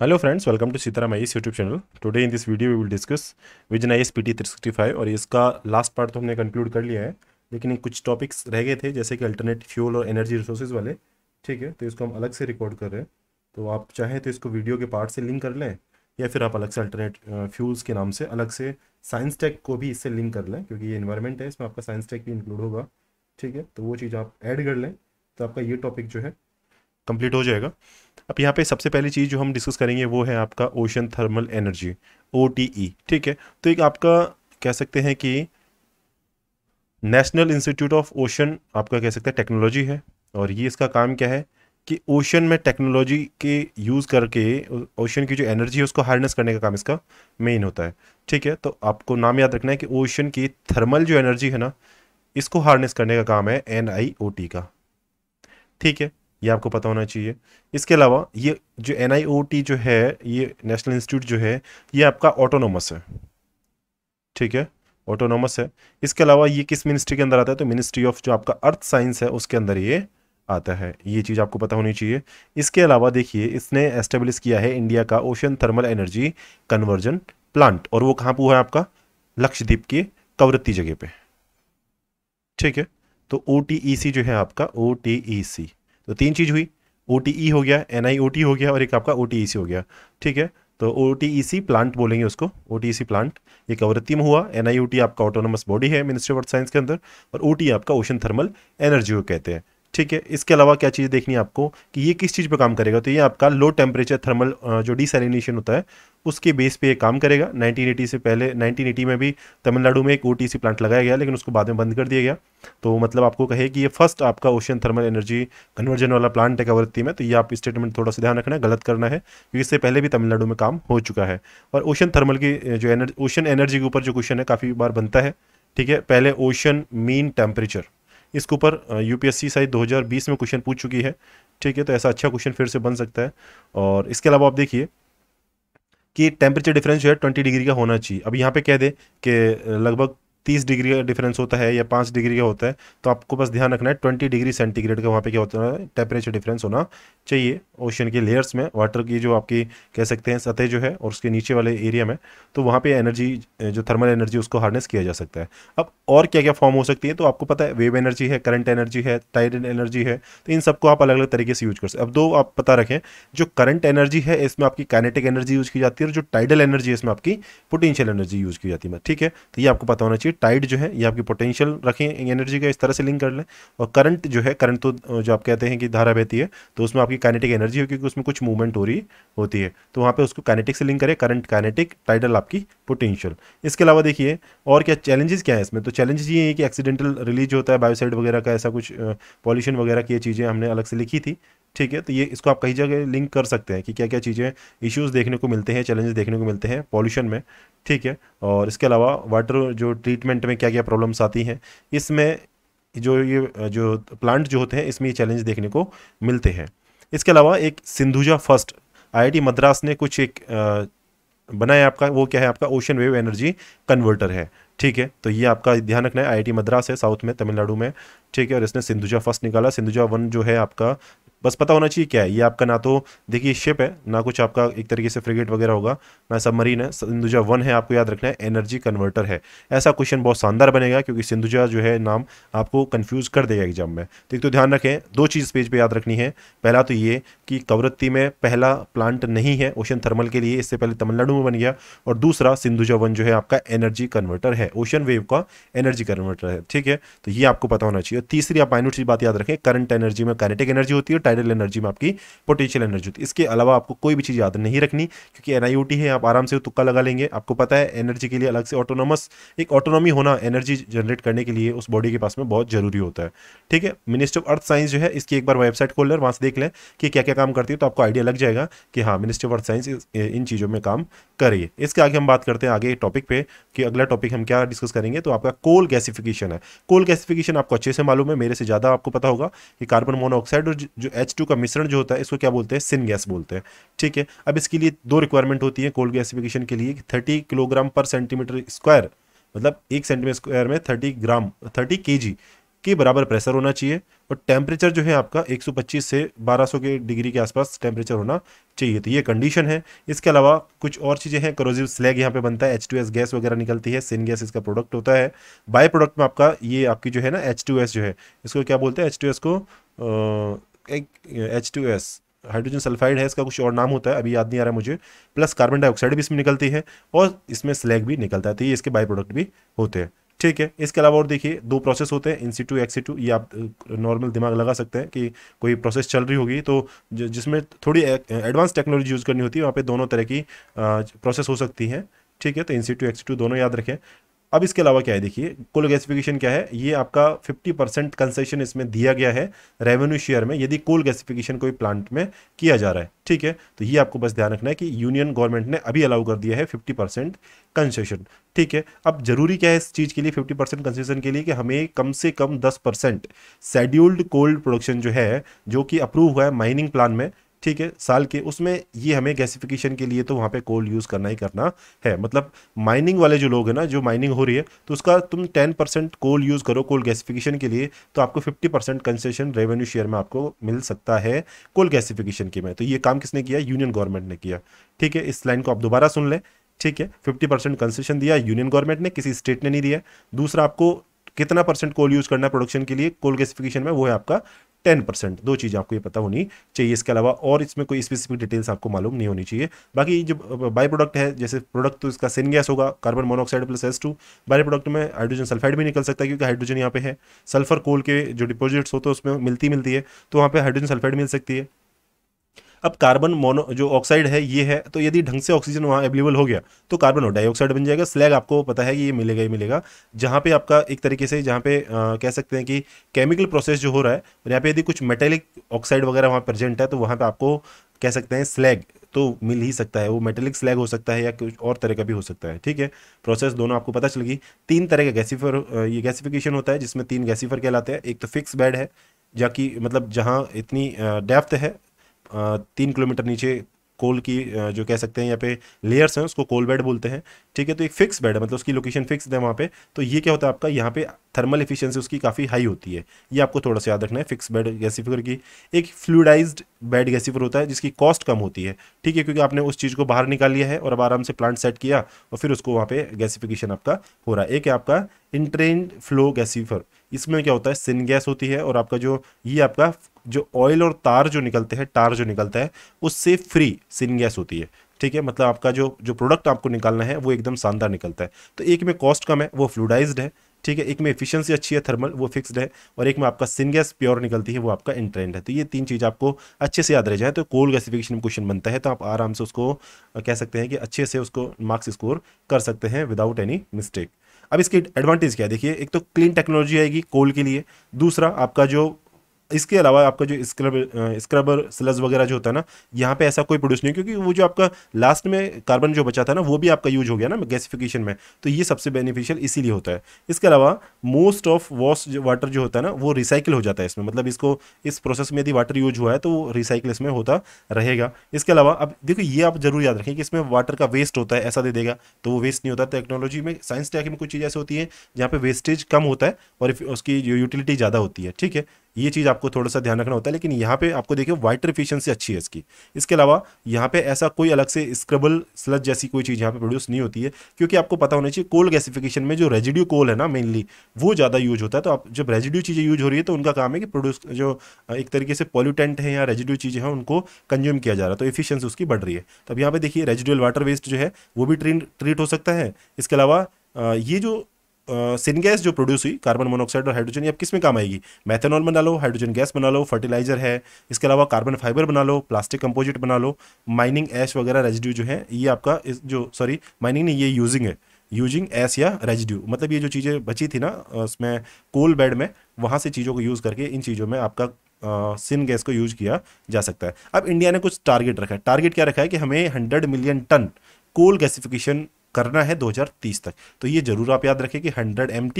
Hello friends, welcome to Sitaram IAS YouTube channel. Today in this video we will discuss Vision IAS PT 365 और इसका last part तो हमने conclude कर लिया है, लेकिन कुछ टॉपिक्स रह गए थे जैसे कि अल्टरनेट फ्यूल और एनर्जी रिसोर्सेज वाले। ठीक है, तो इसको हम अलग से रिकॉर्ड कर रहे हैं। तो आप चाहें तो इसको वीडियो के पार्ट से लिंक कर लें, या फिर आप अलग से अल्टरनेट फ्यूल्स के नाम से अलग से साइंस टेक को भी इससे लिंक कर लें, क्योंकि ये इन्वायरमेंट है, इसमें आपका साइंस टेक भी इंक्लूड होगा। ठीक है, तो वो चीज़ आप ऐड कर लें तो आपका ये टॉपिक जो है कंप्लीट हो जाएगा। अब यहाँ पे सबसे पहली चीज़ जो हम डिस्कस करेंगे वो है आपका ओशन थर्मल एनर्जी, OTE। ठीक है, तो एक आपका कह सकते हैं कि नेशनल इंस्टीट्यूट ऑफ ओशन आपका कह सकते हैं टेक्नोलॉजी है, और ये इसका काम क्या है कि ओशन में टेक्नोलॉजी के यूज़ करके ओशन की जो एनर्जी है उसको हार्नेस करने का काम इसका मेन होता है। ठीक है, तो आपको नाम याद रखना है कि ओशन की थर्मल जो एनर्जी है ना, इसको हार्नेस करने का काम है NIOT का। ठीक है, ये आपको पता होना चाहिए। इसके अलावा ये जो NIOT जो है, ये नेशनल इंस्टीट्यूट जो है, ये आपका ऑटोनोमस है। ठीक है, ऑटोनोमस है। इसके अलावा ये किस मिनिस्ट्री के अंदर आता है, तो मिनिस्ट्री ऑफ जो आपका अर्थ साइंस है उसके अंदर ये आता है। ये चीज़ आपको पता होनी चाहिए। इसके अलावा देखिए, इसने एस्टेब्लिश किया है इंडिया का ocean thermal energy conversion plant, और वो कहाँ पर हुआ है आपका, लक्षद्वीप की कवरत्ती जगह पे। ठीक है, तो OTEC जो है आपका OTEC, तो तीन चीज हुई। OTE हो गया, NIOT हो गया, और एक आपका OTEC हो गया। ठीक है, तो OTEC प्लांट बोलेंगे उसको, OTEC प्लांट। ये कवरत्ती में हुआ। NIOT आपका ऑटोनोमस बॉडी है मिनिस्ट्री ऑफ अर्थ साइंस के अंदर, और OTE आपका ओशन थर्मल एनर्जी को कहते हैं। ठीक है, इसके अलावा क्या चीज़ देखनी है आपको कि ये किस चीज़ पे काम करेगा, तो ये आपका लो टेम्परेचर थर्मल जो डिसैलिनेशन होता है उसके बेस पे ये काम करेगा। 1980 से पहले 1980 में भी तमिलनाडु में एक OTC प्लांट लगाया गया, लेकिन उसको बाद में बंद कर दिया गया। तो मतलब आपको कहे कि ये फर्स्ट आपका ओशन थर्मल एनर्जी कन्वर्जन वाला प्लांट है कवरत्ती में। तो ये आप स्टेटमेंट थोड़ा सा ध्यान रखना है, गलत करना है, क्योंकि इससे पहले भी तमिलनाडु में काम हो चुका है। और ओशन थर्मल की जो ओशन एनर्जी के ऊपर जो क्वेश्चन है काफ़ी बार बनता है। ठीक है, पहले ओशन मीन टेम्परेचर, इसके ऊपर UPSC शायद 2020 में क्वेश्चन पूछ चुकी है। ठीक है, तो ऐसा अच्छा क्वेश्चन फिर से बन सकता है। और इसके अलावा आप देखिए कि टेम्परेचर डिफरेंस जो है 20 डिग्री का होना चाहिए। अब यहाँ पे कह दे कि लगभग 30 डिग्री का डिफरेंस होता है या 5 डिग्री का होता है, तो आपको बस ध्यान रखना है 20 डिग्री सेंटीग्रेड का वहाँ पे क्या होता है, टेम्परेचर डिफरेंस होना चाहिए ओशन के लेयर्स में, वाटर की जो आपकी कह सकते हैं सतह जो है और उसके नीचे वाले एरिया में। तो वहाँ पे एनर्जी जो थर्मल एनर्जी उसको हार्नेस किया जा सकता है। अब और क्या क्या फॉर्म हो सकती है, तो आपको पता है वेव एनर्जी है, करंट एनर्जी है, टाइडल एनर्जी है। तो इन सबको आप अलग अलग तरीके से यूज कर सकते हैं। अब दो आप पता रखें, जो करंट एनर्जी है इसमें आपकी काइनेटिक एनर्जी यूज की जाती है, और जो टाइडल एनर्जी है इसमें आपकी पोटेंशियल एनर्जी यूज की जाती है। ठीक है, तो ये आपको पता होना चाहिए। टाइड जो है ये आपकी पोटेंशियल रखें एनर्जी का, इस तरह से लिंक कर लें। और करंट जो है, करंट तो जो आप कहते हैं कि धारा बहती है, तो उसमें आपकी काइनेटिक एनर्जी है, क्योंकि उसमें कुछ मूवमेंट हो रही होती है, तो वहाँ पे उसको काइनेटिक से लिंक करें। करंट काइनेटिक, टाइडल आपकी पोटेंशियल। इसके अलावा देखिए और क्या चैलेंजेस क्या है इसमें, तो चैलेंजेस ये है कि एक्सीडेंटल रिलीज होता है बायोसाइड वगैरह का, ऐसा कुछ पॉल्यूशन वगैरह की ये चीज़ें हमने अलग से लिखी थी। ठीक है, तो ये इसको आप कई जगह लिंक कर सकते हैं कि क्या क्या चीज़ें इश्यूज देखने को मिलते हैं, चैलेंजेस देखने को मिलते हैं पॉल्यूशन में। ठीक है, और इसके अलावा वाटर जो ट्रीटमेंट में क्या क्या प्रॉब्लम्स आती हैं इसमें, जो ये जो प्लांट जो होते हैं इसमें ये चैलेंज देखने को मिलते हैं। इसके अलावा एक सिंधुजा फर्स्ट IIT मद्रास ने कुछ एक बनाया आपका, वो क्या है आपका ओशन वेव एनर्जी कन्वर्टर है। ठीक है, तो ये आपका ध्यान रखना है, IIT मद्रास है साउथ में तमिलनाडु में। ठीक है, और इसने सिंधुजा फर्स्ट निकाला। सिंधुजा वन जो है आपका, बस पता होना चाहिए क्या है ये आपका, ना तो देखिए शिप है, ना कुछ आपका एक तरीके से फ्रिगेट वगैरह होगा, ना सबमरीन है। सिंधुजा वन है, आपको याद रखना है एनर्जी कन्वर्टर है। ऐसा क्वेश्चन बहुत शानदार बनेगा, क्योंकि सिंधुजा जो है नाम आपको कंफ्यूज कर देगा एग्जाम में। तो एक तो ध्यान रखें, दो चीज़ पेज पे याद रखनी है। पहला तो ये कि कवरत्ती में पहला प्लांट नहीं है ओशन थर्मल के लिए, इससे पहले तमिलनाडु में बन गया। और दूसरा सिंधुजा वन जो है आपका एनर्जी कन्वर्टर है, ओशन वेव का एनर्जी कन्वर्टर है। ठीक है, तो ये आपको पता होना चाहिए। तीसरी आप माइन्यूट सी बात याद रखें, करंट एनर्जी में काइनेटिक एनर्जी होती है, टाइडल एनर्जी में आपकी पोटेंशियल एनर्जी होती है। इसके अलावा आपको कोई भी चीज़ याद नहीं रखनी, क्योंकि NIOT है, आप आराम से तुक्का लगा लेंगे। आपको पता है एनर्जी के लिए अलग से ऑटोनोमस एक ऑटोनॉमी होना एनर्जी जनरेट करने के लिए उस बॉडी के पास में बहुत जरूरी होता है। ठीक है, मिनिस्ट्री ऑफ अर्थ साइंस जो है इसकी एक बार वेबसाइट खोल लें, वहां से देख लें कि क्या क्या काम करती है, तो आपको आइडिया लग जाएगा कि हाँ मिनिस्ट्री ऑफ अर्थ साइंस इन चीज़ों में काम कर रही है। इसके आगे हम बात करते हैं आगे टॉपिक पे कि अगला टॉपिक हम क्या डिस्कस करेंगे, तो आपका कोल गैसिफिकेशन है। कोल गैसिफिकेशन आपको अच्छे से मालूम है, मेरे से ज़्यादा आपको पता होगा कि कार्बन मोनोऑक्साइड और जो H2 का मिश्रण जो होता है इसको क्या बोलते हैं, सिन गैस बोलते हैं। ठीक है, अब इसके लिए दो रिक्वायरमेंट होती है कोल गैसिफिकेशन के लिए, 30 किलोग्राम पर सेंटीमीटर स्क्वायर, मतलब 1 सेंटीमीटर स्क्वायर में 30 ग्राम 30 kg के बराबर प्रेशर होना चाहिए और टेम्परेचर जो है आपका 125 से 1200 के डिग्री के आसपास टेम्परेचर होना चाहिए। तो ये कंडीशन है। इसके अलावा कुछ और चीज़ें हैं। करोजिव स्लैग यहाँ पे बनता है, H2S गैस वगैरह निकलती है, सिन गैस इसका प्रोडक्ट होता है। बाय प्रोडक्ट में आपका ये आपकी जो है ना H2S जो है, इसको क्या बोलते हैं, H2S को एक H2S हाइड्रोजन सल्फाइड है, इसका कुछ और नाम होता है, अभी याद नहीं आ रहा मुझे। प्लस कार्बन डाइऑक्साइड भी इसमें निकलती है और इसमें स्लैग भी निकलता है। तो ये इसके बाय प्रोडक्ट भी होते हैं। ठीक है, इसके अलावा और देखिए दो प्रोसेस होते हैं, इन सीटू एक्स सीटू। ये आप नॉर्मल दिमाग लगा सकते हैं कि कोई प्रोसेस चल रही होगी तो जिसमें थोड़ी एडवांस टेक्नोलॉजी यूज़ करनी होती है, वहाँ पे दोनों तरह की प्रोसेस हो सकती हैं। ठीक है, तो इन सीटू एक्स सीटू दोनों याद रखें। अब इसके अलावा क्या है, देखिए कुल गैसिफिकेशन क्या है, ये आपका 50% कंसेशन इसमें दिया गया है रेवेन्यू शेयर में, यदि कोल गैसिफिकेशन कोई प्लांट में किया जा रहा है। ठीक है, तो ये आपको बस ध्यान रखना है कि यूनियन गवर्नमेंट ने अभी अलाउ कर दिया है 50% कंसेशन। ठीक है, अब जरूरी क्या है इस चीज़ के लिए, 50% कंसेशन के लिए, कि हमें कम से कम 10% शेड्यूल्ड कोल प्रोडक्शन जो है, जो कि अप्रूव हुआ है माइनिंग प्लान में, ठीक है, साल के, उसमें ये हमें गैसिफिकेशन के लिए तो वहाँ पे कोल यूज़ करना ही करना है। मतलब माइनिंग वाले जो लोग हैं ना, जो माइनिंग हो रही है, तो उसका तुम 10% कोल यूज़ करो कोल गैसिफिकेशन के लिए, तो आपको 50% कंसेशन रेवेन्यू शेयर में आपको मिल सकता है कोल गैसिफिकेशन के में। तो ये काम किसने किया, यूनियन गवर्नमेंट ने किया। ठीक है, इस लाइन को आप दोबारा सुन लें। ठीक है, 50% कंसेशन दिया यूनियन गवर्नमेंट ने, किसी स्टेट ने नहीं दिया। दूसरा, आपको कितना परसेंट कोल यूज़ करना है प्रोडक्शन के लिए कोल गैसिफिकेशन में, वो है आपका 10%। दो चीज़ आपको ये पता होनी चाहिए। इसके अलावा और इसमें कोई स्पेसिफिक डिटेल्स आपको मालूम नहीं होनी चाहिए। बाकी जो बाई प्रोडक्ट है, जैसे प्रोडक्ट तो इसका सिन गैस होगा, carbon monoxide plus H2। By product में हाइड्रोजन सल्फाइड भी निकल सकता है, क्योंकि हाइड्रोजन यहाँ पे है। सल्फर कोल के जो डिपॉजिट्स होते हैं उसमें मिलती है, तो वहाँ पे हाइड्रोजन सल्फाइड मिल सकती है। अब कार्बन मोनो जो ऑक्साइड है ये है, तो यदि ढंग से ऑक्सीजन वहाँ अवेलेबल हो गया तो कार्बन और डाइऑक्साइड बन जाएगा। स्लैग आपको पता है कि ये मिलेगा ही मिलेगा। जहाँ पे आपका एक तरीके से, जहाँ पे कह सकते हैं कि केमिकल प्रोसेस जो हो रहा है, और यहाँ पे यदि कुछ मेटेलिक ऑक्साइड वगैरह वहाँ प्रेजेंट है, तो वहाँ पे आपको कह सकते हैं स्लैग तो मिल ही सकता है। वो मेटेलिक स्लैग हो सकता है या कुछ और तरह का भी हो सकता है। ठीक है, प्रोसेस दोनों आपको पता चल गई। तीन तरह का गैसीफर, ये गैसिफिकेशन होता है, जिसमें तीन गैसीफर कहलाते हैं। एक तो फिक्स बेड है, जाकि मतलब जहाँ इतनी डेप्थ है 3 किलोमीटर नीचे कोल की जो कह सकते हैं यहाँ पे लेयर्स हैं, उसको कोल बेड बोलते हैं। ठीक है, तो एक फिक्स बेड है, मतलब उसकी लोकेशन फिक्स है वहाँ पे। तो ये क्या होता है आपका, यहाँ पे थर्मल एफिशिएंसी उसकी काफ़ी हाई होती है। ये आपको थोड़ा सा याद रखना है फिक्स बेड गैसीफर की। एक फ्लूइडाइज्ड बेड गैसीफर होता है, जिसकी कॉस्ट कम होती है। ठीक है, क्योंकि आपने उस चीज़ को बाहर निकाल लिया है और अब आराम से प्लांट सेट किया और फिर उसको वहाँ पे गैसिफिकेशन आपका हो रहा है। एक है आपका इंट्रेन्ड फ्लो गैसीफर, इसमें क्या होता है, सिन गैस होती है और आपका जो ये आपका जो ऑयल और तार जो निकलते हैं, टार जो निकलता है, उससे फ्री सिन गैस होती है। ठीक है, मतलब आपका जो जो प्रोडक्ट आपको निकालना है वो एकदम शानदार निकलता है। तो एक में कॉस्ट कम है, वो फ्लूइडाइज्ड है। ठीक है, एक में एफिशिएंसी अच्छी है थर्मल, वो फिक्स्ड है, और एक में आपका सिन गैस प्योर निकलती है, वो आपका इंट्रेंड है। तो ये तीन चीज़ आपको अच्छे से याद रह जाए तो कोल गैसिफिकेशन में क्वेश्चन बनता है, तो आप आराम से उसको कह सकते हैं कि अच्छे से उसको मार्क्स स्कोर कर सकते हैं विदाउट एनी मिस्टेक। अब इसकी एडवांटेज क्या है, देखिए एक तो क्लीन टेक्नोलॉजी आएगी कोल के लिए। दूसरा, आपका जो इसके अलावा आपका जो स्क्रबर स्लज वगैरह जो होता है ना, यहाँ पे ऐसा कोई प्रोड्यूस नहीं, क्योंकि वो जो आपका लास्ट में कार्बन जो बचा था ना, वो भी आपका यूज हो गया ना गैसिफिकेशन में। तो ये सबसे बेनिफिशियल इसीलिए होता है। इसके अलावा मोस्ट ऑफ वॉश वाटर जो होता है ना, वो रिसाइकिल हो जाता है इसमें। मतलब इसको इस प्रोसेस में यदि वाटर यूज हुआ है तो वो रिसाइकिल इसमें होता रहेगा। इसके अलावा अब देखो, ये आप जरूर याद रखें कि इसमें वाटर का वेस्ट होता है, ऐसा दे देगा तो वो वेस्ट नहीं होता। टेक्नोलॉजी में, साइंस टेक में कुछ चीज़ ऐसी होती है जहाँ पे वेस्टेज कम होता है और उसकी जो यूटिलिटी ज़्यादा होती है। ठीक है, ये चीज़ आपको थोड़ा सा ध्यान रखना होता है। लेकिन यहाँ पे आपको देखिए वाटर एफिशिएंसी अच्छी है इसकी। इसके अलावा यहाँ पे ऐसा कोई अलग से स्क्रबल स्लज जैसी कोई चीज़ यहाँ पे प्रोड्यूस नहीं होती है, क्योंकि आपको पता होना चाहिए कोल गैसिफिकेशन में जो रेजिड्यू कोल है ना मेनली, वो ज़्यादा यूज होता है। तो आप जब रेजिड्यू चीज़ें यूज हो रही है तो उनका काम है कि प्रोड्यूस जो एक तरीके से पॉल्यूटेंट है या रेजिड्यू चीज़ें हैं उनको कंज्यूम किया जा रहा है, तो एफिशिएंसी उसकी बढ़ रही है। तो अब यहाँ पे देखिए रेजिडुअल वाटर वेस्ट जो है वो भी ट्रीट हो सकता है। इसके अलावा ये जो सिन गैस जो प्रोड्यूस हुई, कार्बन मोनोऑक्साइड और हाइड्रोजन, ये अब किस में काम आएगी, मैथेनॉल बना लो, हाइड्रोजन गैस बना लो, फर्टिलाइजर है। इसके अलावा कार्बन फाइबर बना लो, प्लास्टिक कंपोजिट बना लो, माइनिंग ऐश वगैरह रेजिड्यू जो है ये आपका माइनिंग नहीं, ये यूजिंग है, यूजिंग ऐश या रेजिड्यू। मतलब ये जो चीज़ें बची थी ना उसमें कोल बेड में, वहाँ से चीज़ों को यूज़ करके इन चीज़ों में आपका सिन गैस को यूज किया जा सकता है। अब इंडिया ने कुछ टारगेट रखा है। टारगेट क्या रखा है कि हमें 100 मिलियन टन कोल गैसिफिकेशन करना है 2030 तक। तो ये जरूर आप याद रखें कि 100 MT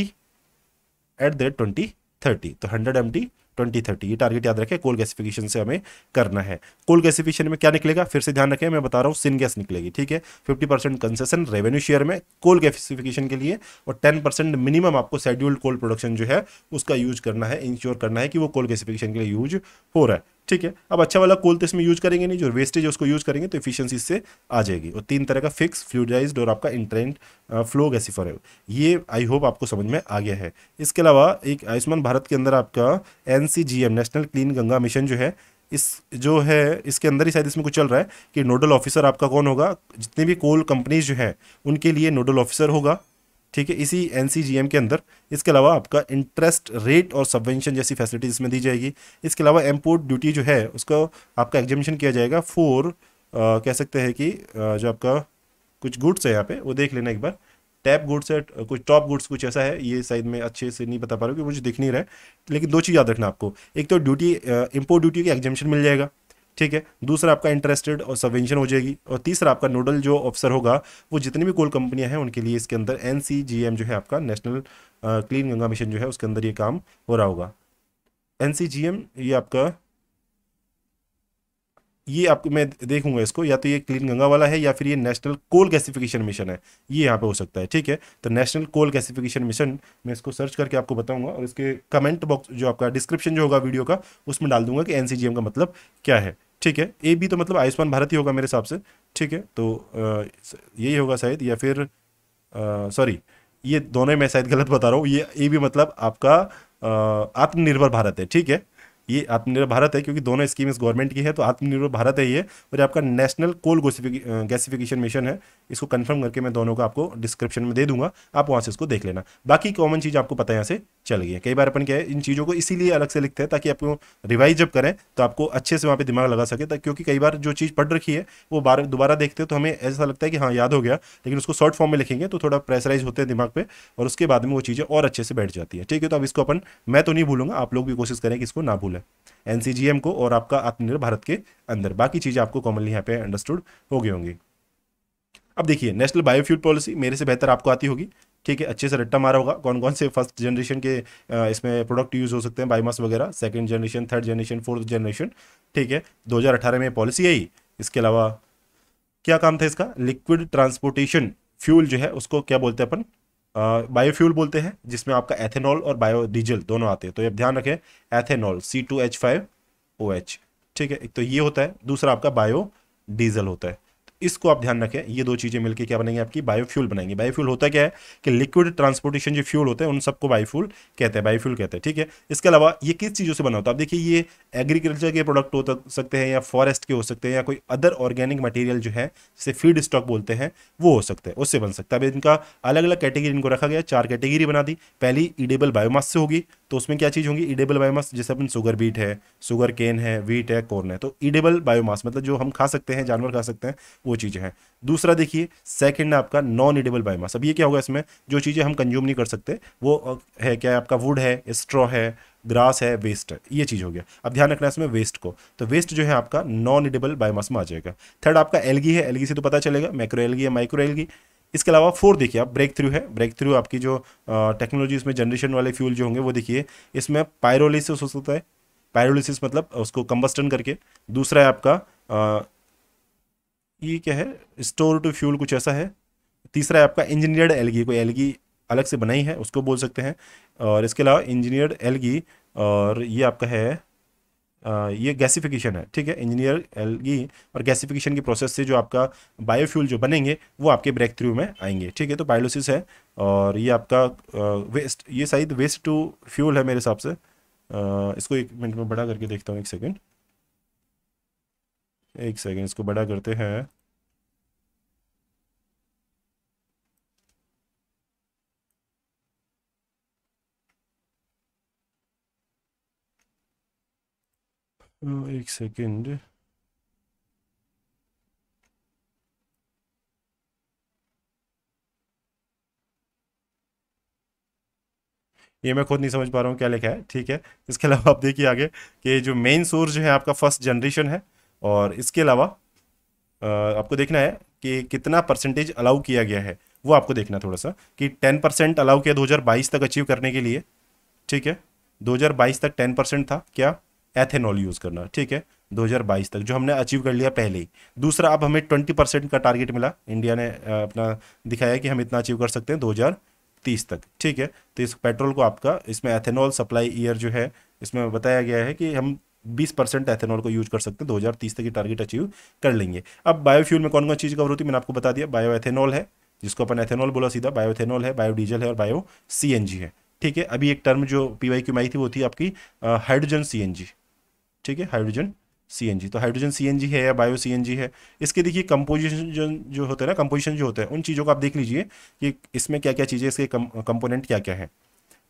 एट द 2030। 30। तो 100 MT 2030 ये टारगेट याद रखें, कोल गैसिफिकेशन से हमें करना है। कोल गैसिफिकेशन में क्या निकलेगा, फिर से ध्यान रखें, मैं बता रहा हूँ सिन गैस निकलेगी, ठीक है। 50% कंसेशन रेवेन्यू शेयर में कोल गैसिफिकेशन के लिए, और 10% मिनिमम आपको शेड्यूल्ड कोल प्रोडक्शन जो है उसका यूज करना है, इंश्योर करना है कि वो कोल गैसिफिकेशन के लिए यूज हो रहा है, ठीक है। अब अच्छा वाला कोल तो इसमें यूज करेंगे नहीं, जो वेस्टेज है उसको यूज करेंगे, तो इफिशियंसी इससे आ जाएगी। और 3 तरह का फिक्स, फ्लूइडाइज्ड और आपका इंट्रेंट फ्लो गैसिफर है। ये आई होप आपको समझ में आ गया है। इसके अलावा एक आयुष्मान भारत के अंदर आपका NCGM national clean Ganga mission जो है, इस जो है इसके अंदर ही शायद इसमें कुछ चल रहा है कि नोडल ऑफिसर आपका कौन होगा, जितने भी कोल कंपनीज जो है उनके लिए नोडल ऑफिसर होगा, ठीक है, इसी NCGM के अंदर। इसके अलावा आपका इंटरेस्ट रेट और सबवेंशन जैसी फैसिलिटीज इसमें दी जाएगी। इसके अलावा इम्पोर्ट ड्यूटी जो है उसका आपका एग्जामिशन किया जाएगा फॉर कह सकते हैं कि जो आपका कुछ गुड्स है यहाँ पे वो देख लेना एक बार, टैप गुड्स है, कुछ टॉप गुड्स कुछ ऐसा है, ये शायद मैं अच्छे से नहीं बता पा रहा हूँ क्योंकि मुझे दिख नहीं रहा है। लेकिन 2 चीज़ याद रखना आपको, एक तो ड्यूटी इम्पोर्ट ड्यूटी का एग्जामिशन मिल जाएगा, ठीक है, दूसरा आपका इंटरेस्टेड और सबवेंशन हो जाएगी, और तीसरा आपका नोडल जो ऑफिसर होगा वो जितनी भी कोल कंपनियां हैं उनके लिए इसके अंदर NCGM जो है आपका नेशनल क्लीन गंगा मिशन जो है उसके अंदर ये काम हो रहा होगा। NCGM ये आपका, ये आपको मैं देखूंगा इसको, या तो ये क्लीन गंगा वाला है या फिर ये नेशनल कोल गैसिफिकेशन मिशन है, ये यहाँ पे हो सकता है, ठीक है। तो नेशनल कोल गैसिफिकेशन मिशन मैं इसको सर्च करके आपको बताऊंगा, और इसके कमेंट बॉक्स जो आपका डिस्क्रिप्शन जो होगा वीडियो का उसमें डाल दूंगा कि NCGM का मतलब क्या है, ठीक है। ए बी तो मतलब आयुष्मान भारत ही होगा मेरे हिसाब से, ठीक है। तो यही होगा शायद, या फिर सॉरी, ये दोनों ही मैं शायद गलत बता रहा हूँ। ये ए भी मतलब आपका आत्मनिर्भर भारत है, ठीक है। ये आत्मनिर्भर भारत है क्योंकि दोनों स्कीम इस गवर्नमेंट की है, तो आत्मनिर्भर भारत है ये, और आपका नेशनल कोल गैसिफिकेशन मिशन है। इसको कंफर्म करके मैं दोनों का आपको डिस्क्रिप्शन में दे दूंगा, आप वहां से इसको देख लेना। बाकी कॉमन चीज़ आपको पता है यहाँ से चल गई है। कई बार अपन क्या है इन चीज़ों को इसीलिए अलग से लिखते हैं ताकि आपको रिवाइज जब करें तो आपको अच्छे से वहाँ पे दिमाग लगा सके, क्योंकि कई बार जो चीज़ पढ़ रखी है वो बार दोबारा देखते हो तो हमें ऐसा लगता है कि हाँ याद हो गया, लेकिन उसको शॉर्ट फॉर्म में लिखेंगे तो थोड़ा प्रेशराइज होते हैं दिमाग पे, और उसके बाद में वो चीज़ें और अच्छे से बैठ जाती है, ठीक है। तो अब इसको अपन, मैं तो नहीं भूलूंगा, आप लोग भी कोशिश करें कि इसको ना भूलें, NCGM को और आपका आत्मनिर्भर भारत के अंदर। बाकी चीज़ें आपको कॉमनली यहाँ पे अंडरस्टूड हो गई होंगी। अब देखिए नेशनल बायोफ्यूल पॉलिसी मेरे से बेहतर आपको आती होगी, ठीक है, अच्छे से रट्टा मारा होगा कौन कौन से फर्स्ट जनरेशन के इसमें प्रोडक्ट यूज हो सकते हैं, बायोमास वगैरह, second generation, third generation, fourth generation, ठीक है। 2018 में पॉलिसी आई। इसके अलावा क्या काम था इसका, लिक्विड ट्रांसपोर्टेशन फ्यूल जो है उसको क्या बोलते हैं अपन, बायोफ्यूल बोलते हैं, जिसमें आपका एथेनॉल और बायोडीजल दोनों आते हैं। तो ये ध्यान रखें, एथेनॉल C2H5OH, ठीक है, एक तो ये होता है, दूसरा आपका बायो डीजल होता है। इसको आप ध्यान रखें, ये 2 चीजें मिलकर क्या बनेंगे, आपकी बायोफ्यूल बनाएंगे। बायोफ्यूल होता क्या है कि लिक्विड ट्रांसपोर्टेशन जो फ्यूल होते हैं उन सबको बायोफ्यूल कहते हैं, बायोफ्यूल कहते हैं, ठीक है। इसके अलावा ये किस चीज़ों से बना होता है, आप देखिए ये एग्रीकल्चर के प्रोडक्ट हो सकते हैं, या फॉरेस्ट के हो सकते हैं, या कोई अदर ऑर्गेनिक मटेरियल जो है जिसे फीड स्टॉक बोलते हैं वो हो सकते हैं, उससे बन सकता है। अब इनका अलग अलग कैटेगरी इनको रखा गया, 4 कैटेगरी बना दी। पहली ईडेबल बायोमास से होगी, तो उसमें क्या चीज़ होगी, ईडेबल बायोमास, जैसे अपन शुगर बीट है, शुगर केन है, वीट है, कॉर्न है, तो ईडेबल बायोमास मतलब जो हम खा सकते हैं, जानवर खा सकते हैं, वो चीज़ें हैं। दूसरा देखिए सेकंड है आपका नॉन ईडेबल बायोमास। अब ये क्या होगा, इसमें जो चीज़ें हम कंज्यूम नहीं कर सकते वो है क्या है, आपका वुड है, स्ट्रॉ है, ग्रास है, वेस्ट है, ये चीज़ हो गया। अब ध्यान रखना है इसमें वेस्ट को, तो वेस्ट जो है आपका नॉन ईडेबल बायोमास में आ जाएगा। थर्ड आपका एल्गी है, एल्गी से तो पता चलेगा मैक्रो एल्गी है, माइक्रो एल्गी। इसके अलावा फोर्थ देखिए आप ब्रेक थ्रू है, ब्रेक थ्रू आपकी जो टेक्नोलॉजी इसमें जनरेशन वाले फ्यूल जो होंगे वो देखिए, इसमें पायरोलिसिस हो सकता है, पायरोलिसिस मतलब उसको कंबस्टन करके। दूसरा है आपका ये क्या है, स्टोर टू फ्यूल कुछ ऐसा है। तीसरा है आपका इंजीनियर्ड एल्गी, कोई एल्गी अलग से बनाई है उसको बोल सकते हैं। और इसके अलावा इंजीनियर्ड एल्गी, और ये आपका है ये गैसिफिकेशन है, ठीक है, इंजीनियर एल्गी और गैसिफिकेशन की प्रोसेस से जो आपका बायोफ्यूल जो बनेंगे वो आपके ब्रेक थ्रू में आएंगे, ठीक है। तो पायरोलिसिस है, और ये आपका वेस्ट, ये शायद वेस्ट टू फ्यूल है मेरे हिसाब से। इसको 1 मिनट में बड़ा करके देखता हूँ, 1 सेकेंड, 1 सेकेंड, इसको बड़ा करते हैं। एक सेकेंड, ये मैं खुद नहीं समझ पा रहा हूँ क्या लिखा है, ठीक है। इसके अलावा आप देखिए आगे कि जो मेन सोर्स जो है आपका फर्स्ट जनरेशन है, और इसके अलावा आपको देखना है कि कितना परसेंटेज अलाउ किया गया है, वो आपको देखना है थोड़ा सा, कि 10% अलाउ किया 2022 तक अचीव करने के लिए, ठीक है। 2022 तक 10% था क्या, एथेनॉल यूज़ करना, ठीक है, 2022 तक, जो हमने अचीव कर लिया पहले ही। दूसरा, अब हमें 20% का टारगेट मिला, इंडिया ने अपना दिखाया कि हम इतना अचीव कर सकते हैं 2030 तक, ठीक है। तो इस पेट्रोल को आपका इसमें एथेनॉल सप्लाई ईयर जो है इसमें बताया गया है कि हम 20% एथेनॉल को यूज कर सकते हैं, 2030 तक की टारगेट अचीव कर लेंगे। अब बायोफ्यूल में कौन कौन चीज़ कवर होती है मैंने आपको बता दिया, बायो एथेनॉल है जिसको अपन एथेनॉल बोला सीधा, बायो एथेनॉल है, बायो डीजल है और बायो सीएनजी है, ठीक है। अभी एक टर्म जो पीवाईक्यू में आई थी वो थी आपकी हाइड्रोजन सीएनजी, ठीक है, हाइड्रोजन सीएनजी। तो हाइड्रोजन सीएनजी है या बायो सीएनजी है, इसके देखिए कंपोजिशन जो होता है ना, कंपोजिशन जो होता है उन चीज़ों को आप देख लीजिए कि इसमें क्या क्या चीज़ें, इसके कंपोनेंट क्या क्या है,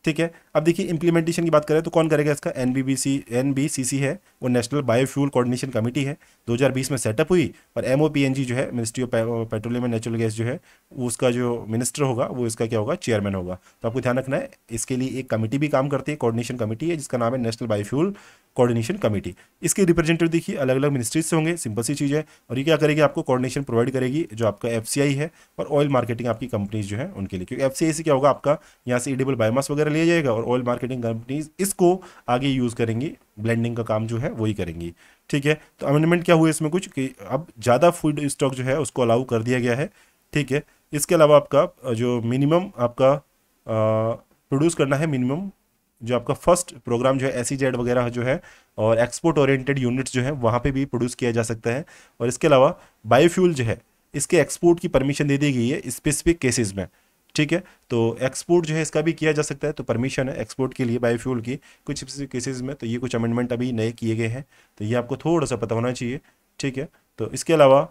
ठीक है। अब देखिए इंप्लीमेंटेशन की बात करें तो कौन करेगा इसका, एनबीसीसी है, वो नेशनल बायोफ्यूल कोऑर्डिनेशन कमेटी है, 2020 में सेटअप हुई। और एमओपीएनजी जो है, ministry of petroleum and natural gas जो है, वो उसका जो मिनिस्टर होगा वो इसका क्या होगा, चेयरमैन होगा। तो आपको ध्यान रखना है, इसके लिए एक कमेटी भी काम करती है, कोऑर्डिनेशन कमेटी है जिसका नाम है नेशनल बायोफ्यूल कोऑर्डिनेशन कमेटी। इसके रिप्रेजेंटेटिव देखिए अलग अलग मिनिस्ट्रीज से होंगे, सिंपल सी चीज़ है। और ये क्या करेगी, आपको कोऑर्डिनेशन प्रोवाइड करेगी जो आपका एफसीआई है और ऑयल मार्केटिंग आपकी कंपनीज जो है उनके लिए, क्योंकि एफसीआई से क्या होगा, आपका यहाँ से एडिबल बायोमास वगैरह लिया जाएगा और ऑयल मार्केटिंग कंपनीज इसको आगे यूज़ करेंगी, ब्लेंडिंग का काम जो है वही करेंगी, ठीक है। तो अमेंडमेंट क्या हुआ इसमें कुछ कि अब ज़्यादा फूड स्टॉक जो है उसको अलाउ कर दिया गया है, ठीक है। इसके अलावा आपका जो मिनिमम आपका प्रोड्यूस करना है, मिनिमम जो आपका फर्स्ट प्रोग्राम जो है एसीजेड वगैरह जो है और एक्सपोर्ट ओरिएंटेड यूनिट्स जो है वहाँ पे भी प्रोड्यूस किया जा सकता है। और इसके अलावा बायोफ्यूल जो है इसके एक्सपोर्ट की परमिशन दे दी गई है स्पेसिफिक केसेस में, ठीक है। तो एक्सपोर्ट जो है इसका भी किया जा सकता है, तो परमिशन है एक्सपोर्ट के लिए बायोफ्यूल की कुछ स्पेसिफिक केसेस में। तो ये कुछ अमेंडमेंट अभी नए किए गए हैं, तो ये आपको थोड़ा सा पता होना चाहिए, ठीक है। तो इसके अलावा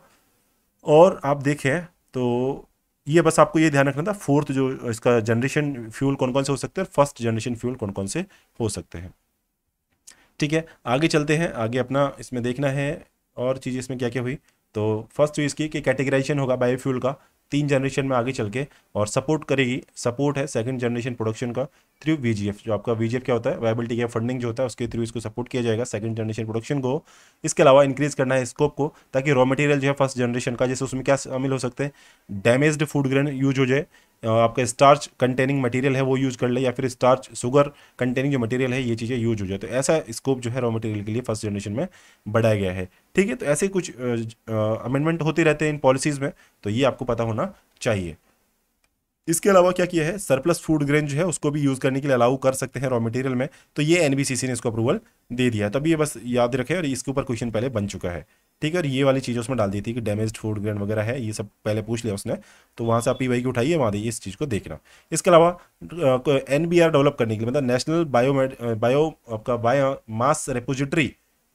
और आप देखें तो ये बस आपको ये ध्यान रखना था, फोर्थ जो इसका जनरेशन फ्यूल कौन कौन से हो सकते हैं, फर्स्ट जनरेशन फ्यूल कौन कौन से हो सकते हैं, ठीक है। आगे चलते हैं, आगे अपना इसमें देखना है और चीज़ इसमें क्या क्या हुई। तो फर्स्ट तो इसकी कि कैटेगराइजेशन होगा बायोफ्यूल का 3 जनरेशन में आगे चल के, और सपोर्ट करेगी, सपोर्ट है सेकंड जनरेशन प्रोडक्शन का थ्रू वीजीएफ। जो आपका वीजीएफ क्या होता है, वायबिलिटी गैप फंडिंग जो होता है उसके थ्रू इसको सपोर्ट किया जाएगा सेकंड जनरेशन प्रोडक्शन को। इसके अलावा इंक्रीज करना है स्कोप को, ताकि रॉ मटेरियल जो है फर्स्ट जनरेशन का, जैसे उसमें क्या शामिल हो सकते हैं, डैमेज्ड फूड ग्रेन यूज हो जाए, आपका स्टार्च कंटेनिंग मटेरियल है वो यूज कर ले, या फिर स्टार्च शुगर कंटेनिंग जो मटेरियल है ये चीज़ें यूज हो जाए। तो ऐसा स्कोप जो है रॉ मटेरियल के लिए फर्स्ट जनरेशन में बढ़ाया गया है, ठीक है। तो ऐसे कुछ अमेंडमेंट होते रहते हैं इन पॉलिसीज़ में, तो ये आपको पता होना चाहिए। इसके अलावा क्या किया है, सरप्लस फूड ग्रेन जो है उसको भी यूज़ करने के लिए अलाउ कर सकते हैं रॉ मटेरियल में, तो ये एनबीसीसी ने इसको अप्रूवल दे दिया है। तब ये बस याद रखें, और इसके ऊपर क्वेश्चन पहले बन चुका है, ठीक है। और ये वाली चीज़ उसमें डाल दी थी कि डैमेज्ड फूड ग्रेन वगैरह है, ये सब पहले पूछ लिया उसने, तो वहाँ से आप पीवाई की उठाइए, वहाँ इस चीज़ को देखना। इसके अलावा एनबीआर डेवलप करने के लिए, मतलब नेशनल बायो आपका बायो मास रेपोजिटरी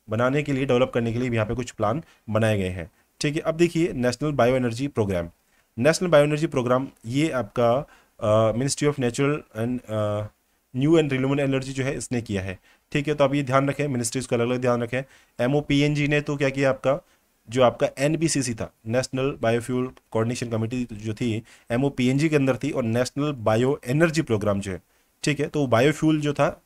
बनाने के लिए, डेवलप करने के लिए भी यहाँ पे कुछ प्लान बनाए गए हैं, ठीक है। अब देखिए national bio energy program, national bio energy program ये आपका ministry of natural and new and renewable energy जो है इसने किया है, ठीक है। तो आप ये ध्यान रखें, मिनिस्ट्रीज को अलग अलग ध्यान रखें। एमओपीएनजी ने तो क्या किया, आपका जो आपका एनबीसीसी था, नेशनल बायोफ्यूल कोऑर्डिनेशन कमेटी जो थी एमओपीएनजी के अंदर थी, और नेशनल बायो एनर्जी प्रोग्राम जो है, ठीक है। तो बायोफ्यूल जो था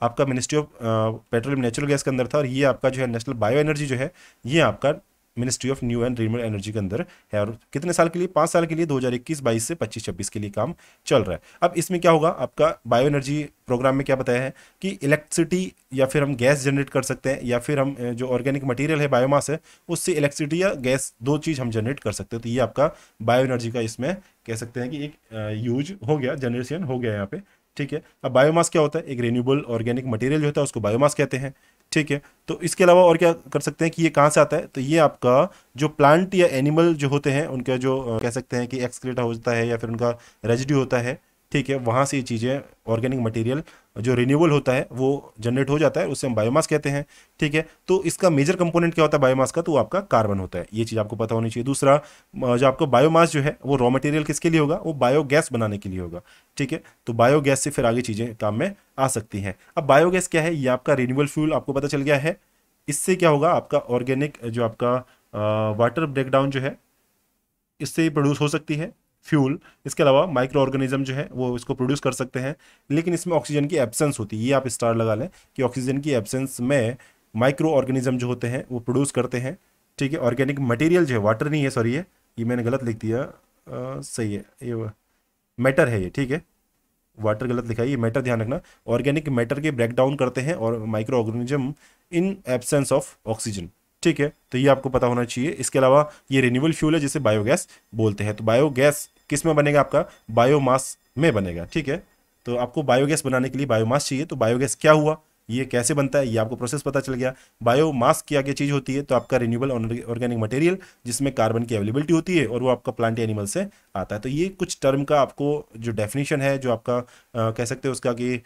आपका ministry of petroleum natural gas के अंदर था, और ये आपका जो है नेशनल बायो एनर्जी जो है ये आपका ministry of new and renewable energy के अंदर है। और कितने साल के लिए, 5 साल के लिए, 2021-22 से 25-26 के लिए काम चल रहा है। अब इसमें क्या होगा, आपका बायो एनर्जी प्रोग्राम में क्या बताया है कि इलेक्ट्रिसिटी या फिर हम गैस जनरेट कर सकते हैं, या फिर हम जो ऑर्गेनिक मटेरियल है बायोमास है उससे इलेक्ट्रिसिटी या गैस दो चीज़ हम जनरेट कर सकते हैं। तो ये आपका बायो एनर्जी का इसमें कह सकते हैं कि एक यूज हो गया, जनरेशन हो गया यहाँ पे, ठीक है। अब बायोमास क्या होता है, एक रिन्यूएबल ऑर्गेनिक मटेरियल जो होता है उसको बायोमास कहते हैं, ठीक है। तो इसके अलावा और क्या कर सकते हैं कि ये कहाँ से आता है, तो ये आपका जो प्लांट या एनिमल जो होते हैं उनका जो कह सकते हैं कि एक्सक्रीटा होता है या फिर उनका रेजिड्यू होता है, ठीक है, वहाँ से ये चीज़ें ऑर्गेनिक मटेरियल जो रिन्यूएबल होता है वो जनरेट हो जाता है, उससे हम बायोमास कहते हैं, ठीक है। तो इसका मेजर कंपोनेंट क्या होता है बायोमास का, तो वो आपका कार्बन होता है, ये चीज़ आपको पता होनी चाहिए। दूसरा, जो आपका बायोमास जो है वो रॉ मटेरियल किसके लिए होगा, वो बायोगैस बनाने के लिए होगा, ठीक है। तो बायोगैस से फिर आगे चीज़ें काम में आ सकती हैं। अब बायोगैस क्या है, ये आपका रिन्यूएबल फ्यूल आपको पता चल गया है। इससे क्या होगा, आपका ऑर्गेनिक जो आपका वाटर ब्रेकडाउन जो है इससे ही प्रोड्यूस हो सकती है फ्यूल। इसके अलावा माइक्रो ऑर्गेनिज्म जो है वो इसको प्रोड्यूस कर सकते हैं, लेकिन इसमें ऑक्सीजन की एब्सेंस होती है, ये आप स्टार लगा लें कि ऑक्सीजन की एब्सेंस में माइक्रो ऑर्गेनिज्म जो होते हैं वो प्रोड्यूस करते हैं, ठीक है। ऑर्गेनिक मटेरियल जो है, वाटर नहीं है, सॉरी ये मैंने गलत लिख दिया, सही है, ये मैटर है ये, ठीक है, वाटर गलत लिखा है, ये मैटर ध्यान रखना। ऑर्गेनिक मैटर के ब्रेक डाउन करते हैं और micro organism in absence of oxygen. ठीक है, तो ये आपको पता होना चाहिए। इसके अलावा ये रिन्यूएबल फ्यूल है जिसे बायोगैस बोलते हैं। तो बायोगैस किस में बनेगा? आपका बायोमास में बनेगा। ठीक है, तो आपको बायोगैस बनाने के लिए बायोमास चाहिए। तो बायोगैस क्या हुआ, ये कैसे बनता है, ये आपको प्रोसेस पता चल गया। बायोमास क्या क्या चीज़ होती है? तो आपका रिन्यूएबल ऑर्गेनिक मटेरियल जिसमें कार्बन की अवेलेबिलिटी होती है और वो आपका प्लांट एनिमल से आता है। तो ये कुछ टर्म का आपको जो डेफिनेशन है, जो आपका कह सकते हैं उसका कि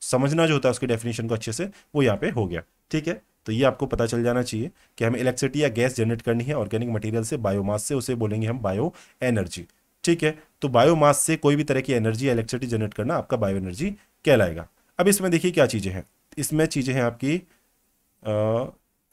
समझना जो होता है उसकी डेफिनेशन को अच्छे से, वो यहाँ पे हो गया। ठीक है, तो ये आपको पता चल जाना चाहिए कि हमें इलेक्ट्रिसिटी या गैस जनरेट करनी है ऑर्गेनिक मटेरियल से, बायोमास से, उसे बोलेंगे हम बायो एनर्जी। ठीक है, तो बायोमास से कोई भी तरह की एनर्जी या इलेक्ट्रिसिटी जनरेट करना आपका बायो एनर्जी कहलाएगा। अब इसमें देखिए क्या चीज़ें हैं, इसमें चीज़ें हैं आपकी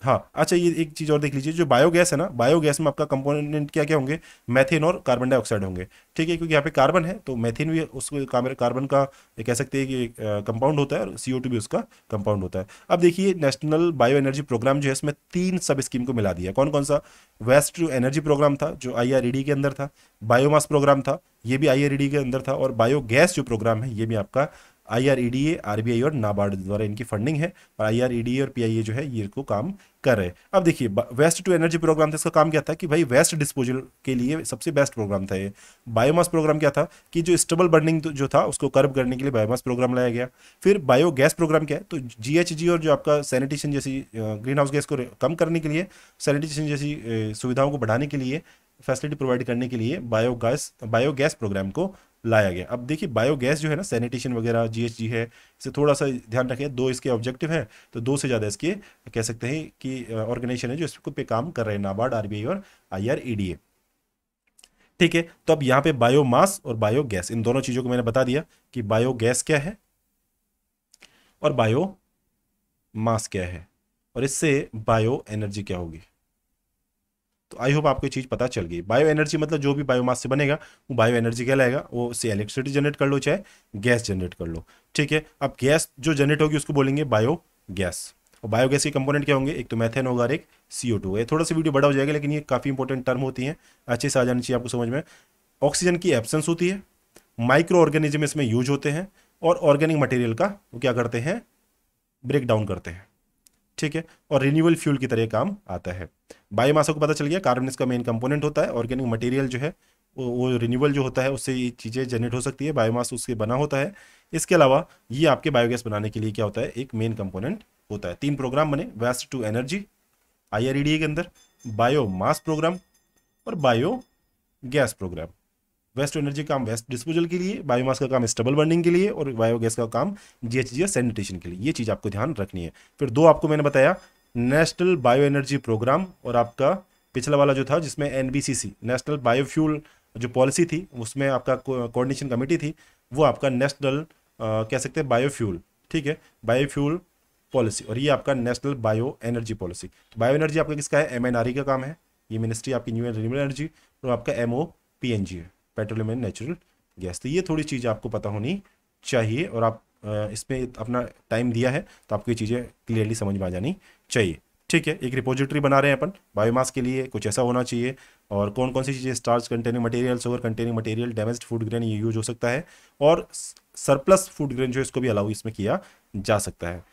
हाँ अच्छा, ये एक चीज़ और देख लीजिए, जो बायोगैस है ना, बायोगैस में आपका कंपोनेंट क्या क्या होंगे? मैथेन और कार्बन डाइऑक्साइड होंगे। ठीक है, क्योंकि यहाँ पे कार्बन है तो मैथेन भी उस कार्बन का कह सकते हैं कि कंपाउंड होता है, और CO2 भी उसका कंपाउंड होता है। अब देखिए, नेशनल बायो एनर्जी प्रोग्राम जो है इसमें 3 सब स्कीम को मिला दिया। कौन कौन सा? वेस्ट टू एनर्जी प्रोग्राम था जो IRED के अंदर था, बायोमास प्रोग्राम था, ये भी IRED के अंदर था, और बायोगैस जो प्रोग्राम है ये भी आपका IREDA, RBI और नाबार्ड द्वारा इनकी फंडिंग है, और IREDA और PIA जो है ये को काम कर रहे हैं। अब देखिए, वेस्ट टू एनर्जी प्रोग्राम था, इसका काम क्या था कि भाई वेस्ट डिस्पोजल के लिए सबसे बेस्ट प्रोग्राम था ये। बायोमास प्रोग्राम क्या था कि जो स्टेबल बर्निंग जो था उसको कर्ब करने के लिए बायोमास प्रोग्राम लाया गया। फिर बायोगैस प्रोग्राम क्या है? तो GHG और जो आपका सैनिटेशन जैसी ग्रीन हाउस गैस को कम करने के लिए, सैनिटेशन जैसी सुविधाओं को बढ़ाने के लिए, फैसिलिटी प्रोवाइड करने के लिए बायोगैस प्रोग्राम को लाया गया। अब देखिए, बायोगैस जो है ना, सैनिटेशन वगैरह GHG है, इसे थोड़ा सा ध्यान रखें। 2 इसके ऑब्जेक्टिव हैं, तो 2 से ज़्यादा इसके कह सकते हैं कि ऑर्गेनाइजेशन है जो इस पे काम कर रहे हैं, नाबार्ड, RBI और IREDA। ठीक है, तो अब यहाँ पे बायोमास और बायोगैस, इन दोनों चीज़ों को मैंने बता दिया कि बायोगैस क्या है और बायोमास क्या है, और इससे बायो एनर्जी क्या होगी। तो आई होप आपको ये चीज़ पता चल गई। बायो एनर्जी मतलब जो भी बायोमास से बनेगा वो बायो एनर्जी कहलाएगा। वो उससे इलेक्ट्रिसिटी जनरेट कर लो चाहे गैस जनरेट कर लो। ठीक है, अब गैस जो जनरेट होगी उसको बोलेंगे बायो गैस। और बायोगैस के कंपोनेंट क्या होंगे? एक तो मैथेन होगा और एक CO2। ये थोड़ा सा वीडियो बड़ा हो जाएगा, लेकिन ये काफ़ी इंपॉर्टेंट टर्म होती हैं, अच्छे से आ जानी चाहिए आपको समझ में। ऑक्सीजन की एब्सेंस होती है, माइक्रो ऑर्गेनिज्म इसमें यूज होते हैं, और ऑर्गेनिक मटेरियल का वो क्या करते हैं? ब्रेक डाउन करते हैं। ठीक है, और रिन्यूएबल फ्यूल की तरह काम आता है। बायोमास को पता चल गया, कार्बन इसका मेन कंपोनेंट होता है। ऑर्गेनिक मटेरियल जो है वो रिन्यूएबल जो होता है उससे ये चीज़ें जनरेट हो सकती है, बायोमास उससे बना होता है। इसके अलावा ये आपके बायोगैस बनाने के लिए क्या होता है? एक मेन कंपोनेंट होता है। 3 प्रोग्राम बने, वेस्ट टू एनर्जी IREDA के अंदर, बायोमास प्रोग्राम और bio gas program. Waste to energy काम वेस्ट डिस्पोजल के लिए, बायोमास का काम स्टेबल बर्निंग के लिए, और बायोगैस का काम GHG सैनिटेशन के लिए। ये चीज़ आपको ध्यान रखनी है। फिर 2 आपको मैंने बताया, नेशनल बायो एनर्जी प्रोग्राम, और आपका पिछला वाला जो था जिसमें NBCC नेशनल बायोफ्यूल जो पॉलिसी थी उसमें आपका कोऑर्डिनेशन कमेटी थी, वो आपका नेशनल कह सकते हैं बायोफ्यूल। ठीक है, बायोफ्यूल पॉलिसी, और ये आपका नेशनल बायो एनर्जी पॉलिसी। तो बायो एनर्जी आपका किसका है? MNRE का काम है, ये मिनिस्ट्री आपकी न्यू एंड रिन्यूएबल एनर्जी, और आपका MOPNG है, पेट्रोलियम एंड नेचुरल गैस। तो ये थोड़ी चीज़ आपको पता होनी चाहिए, और आप इसमें अपना टाइम दिया है तो आपको ये चीज़ें क्लियरली समझ में आ जानी चाहिए। ठीक है, एक रिपोजिटरी बना रहे हैं अपन बायोमास के लिए, कुछ ऐसा होना चाहिए। और कौन कौन सी चीज़ें? Starch containing material, sugar containing material, damaged food grain ये यूज हो सकता है, और सरप्लस फूड ग्रेन जो इसको भी अलाउ इसमें किया जा सकता है।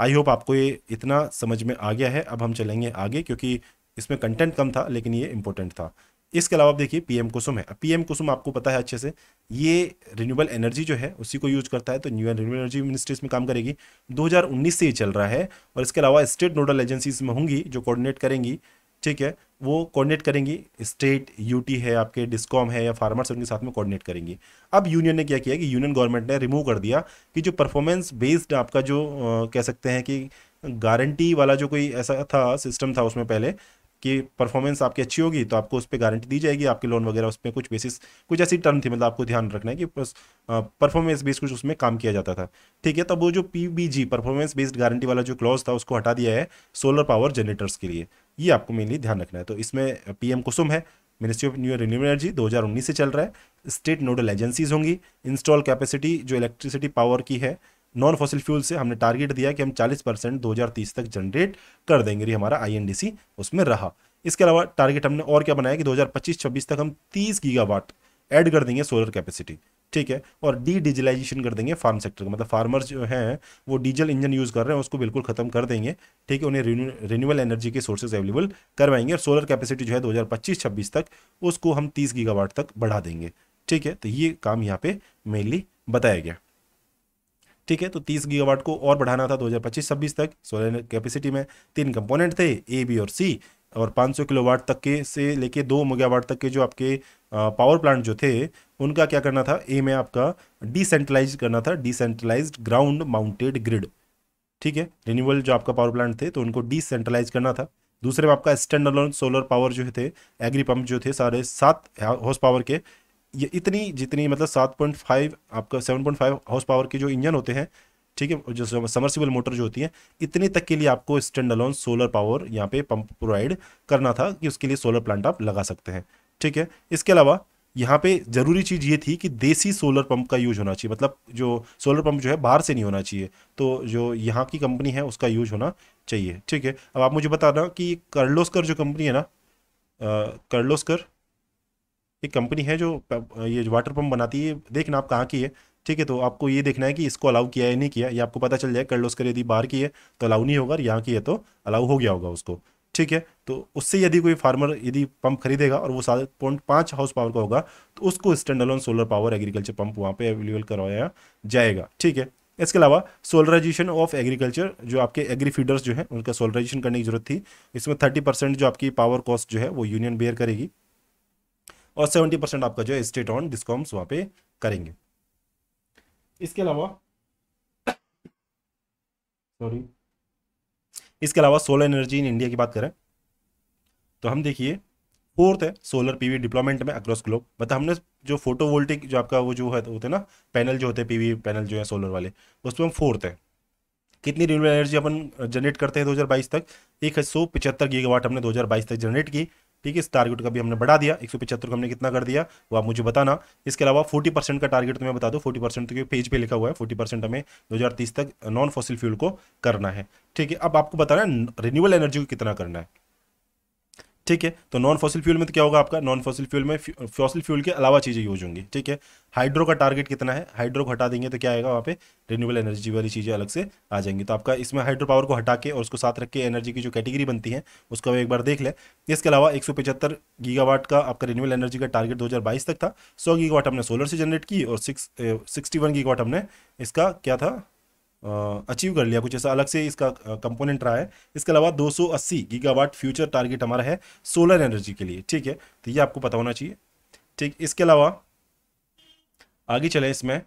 आई होप आपको ये इतना समझ में आ गया है। अब हम चलेंगे आगे, क्योंकि इसमें कंटेंट कम था लेकिन ये इंपॉर्टेंट था। इसके अलावा आप देखिए, PM कुसुम है। PM कुसुम आपको पता है अच्छे से, ये रिन्यूएबल एनर्जी जो है उसी को यूज करता है, तो new and renewable energy ministry इसमें काम करेगी। 2019 से ये चल रहा है, और इसके अलावा स्टेट नोडल एजेंसीज में होंगी जो कोऑर्डिनेट करेंगी। ठीक है, वो कोऑर्डिनेट करेंगी, स्टेट UT है, आपके डिस्कॉम है या फार्मर्स, उनके साथ में कोऑर्डिनेट करेंगी। अब यूनियन ने क्या किया कि यूनियन गवर्नमेंट ने रिमूव कर दिया कि जो परफॉर्मेंस बेस्ड आपका जो कह सकते हैं कि गारंटी वाला जो कोई ऐसा था सिस्टम था उसमें पहले, कि परफॉर्मेंस आपकी अच्छी होगी तो आपको उस पर गारंटी दी जाएगी, आपके लोन वगैरह उस पर कुछ बेसिस, कुछ ऐसी टर्म थी, मतलब आपको ध्यान रखना है कि बस परफॉर्मेंस बेस्ड कुछ उसमें काम किया जाता था। ठीक है, तब वो जो PBG परफॉर्मेंस बेस्ड गारंटी वाला जो क्लॉज था उसको हटा दिया है सोलर पावर जनरेटर्स के लिए। ये आपको मेनली ध्यान रखना है। तो इसमें PM कुसुम है, ministry of new renewable energy, 2019 से चल रहा है। स्टेट नोडल एजेंसीज होंगी, इंस्टॉल कैपेसिटी जो इलेक्ट्रिसिटी पावर की है नॉन फॉसिल फ्यूल से हमने टारगेट दिया कि हम 40% 2030 तक जनरेट कर देंगे, ये हमारा INDC उसमें रहा। इसके अलावा टारगेट हमने और क्या बनाया कि 2025-26 तक हम 30 गीगावाट ऐड कर देंगे सोलर कैपेसिटी। ठीक है। और डी डीजलाइजेशन कर देंगे फार्म सेक्टर का, मतलब फार्मर्स जो हैं वो डीजल इंजन यूज़ कर रहे हैं उसको बिल्कुल ख़त्म कर देंगे। ठीक है, उन्हें रिन्यूएबल एनर्जी के सोर्सेज अवेलेबल करवाएंगे और सोलर कैपेसिटी जो है 2025-26 तक उसको हम 30 गीगावाट तक बढ़ा देंगे। ठीक है, तो ये काम यहाँ पे मेनली बताया गया। ठीक है, तो 30 गीगावाट को और बढ़ाना था 2025-26 तक। सोलर कैपेसिटी में 3 कंपोनेंट थे, ए, बी और सी, और 500 किलोवाट तक के से लेके 2 मेगावाट तक के जो आपके पावर प्लांट जो थे उनका क्या करना था, ए में आपका डिसेंट्रलाइज करना था, डिसेंट्रलाइज्ड ग्राउंड माउंटेड ग्रिड। ठीक है, रिन्यूएबल जो आपका पावर प्लांट थे तो उनको डिसेंट्रलाइज करना था। दूसरे में आपका स्टैंड अलोन सोलर पावर जो थे, एग्री पंप जो थे सारे 7 हॉर्स पावर के, ये इतनी जितनी मतलब 7.5 आपका 7.5 हॉर्स पावर के जो इंजन होते हैं, ठीक है, जो समर्सिबल मोटर जो होती है, इतने तक के लिए आपको स्टैंड अलोन सोलर पावर यहाँ पे पंप प्रोवाइड करना था कि उसके लिए सोलर प्लांट आप लगा सकते हैं। ठीक है, इसके अलावा यहाँ पे जरूरी चीज़ ये थी कि देसी सोलर पंप का यूज होना चाहिए, मतलब जो सोलर पंप जो है बाहर से नहीं होना चाहिए, तो जो यहाँ की कंपनी है उसका यूज होना चाहिए। ठीक है, अब आप मुझे बताना कि कर्लोस्कर जो कंपनी है ना, कर्लोस्कर एक कंपनी है जो ये वाटर पंप बनाती है, देखना आप कहाँ की है। ठीक है, तो आपको ये देखना है कि इसको अलाउ किया है नहीं किया, ये आपको पता चल जाए। कर्लोस्कर यदि बाहर की है तो अलाउ नहीं होगा, और यहाँ की है तो अलाउ हो गया होगा उसको। ठीक है, तो उससे यदि कोई फार्मर यदि पंप खरीदेगा और वो 7.5 हाउस पावर का होगा तो उसको stand alone solar power agriculture pump वहाँ पे अवेलेबल करवाया जाएगा। ठीक है, इसके अलावा सोलराइजेशन ऑफ एग्रीकल्चर, जो आपके एग्री फीडर्स जो है उनका सोलराइजेशन करने की जरूरत थी। इसमें 30% जो आपकी पावर कॉस्ट जो है वो यूनियन बेयर करेगी, और 70% आपका जो है स्टेट ऑन डिस्कॉम्स वहाँ पे करेंगे। इसके अलावा सॉरी इसके अलावा सोलर एनर्जी इन इंडिया की बात करें तो हम देखिए, फोर्थ है सोलर पीवी डिप्लॉयमेंट में अक्रॉस ग्लोब। मतलब हमने जो फोटोवोल्टिक जो आपका वो जो है होते हैं ना पैनल, जो होते हैं पीवी पैनल जो है सोलर वाले, उसमें हम फोर्थ है। कितनी रिन्यूएबल एनर्जी अपन जनरेट करते हैं 2022 तक, 175 गीगावाट हमने 2022 तक जनरेट की। ठीक है, इस टारगेट का भी हमने बढ़ा दिया, 175 को हमने कितना कर दिया वो आप मुझे बताना। इसके अलावा 40% का टारगेट तो मैं बता दूं, 40% तो पेज पे लिखा हुआ है, 40% हमें 2030 तक नॉन फॉसिल फ्यूल को करना है। ठीक है, अब आपको बताना है रिन्यूएबल एनर्जी को कितना करना है। ठीक है, तो नॉन फॉसिल फ्यूल में तो क्या होगा आपका, नॉन फॉसिल फ्यूल में फॉसिल फ्यूल के अलावा चीज़ें यूज होंगी। ठीक है, हाइड्रो का टारगेट कितना है, हाइड्रो को हटा देंगे तो क्या आएगा वहाँ पे, रिन्यूएबल एनर्जी वाली चीज़ें अलग से आ जाएंगी। तो आपका इसमें हाइड्रो पावर को हटा के और उसको साथ रख के एनर्जी की जो कैटेगरी बनती है उसको एक बार देख ले। इसके अलावा 175 गीगावाट का आपका रिन्यूएबल एनर्जी का टारगेट 2022 तक था। 100 गीगावाट हमने सोलर से जनरेट की, और 61 गीगावाट हमने इसका क्या था अचीव कर लिया, कुछ ऐसा अलग से इसका कंपोनेंट रहा है। इसके अलावा 280 गीगावाट फ्यूचर टारगेट हमारा है सोलर एनर्जी के लिए। ठीक है, तो ये आपको पता होना चाहिए। ठीक, इसके अलावा आगे चले, इसमें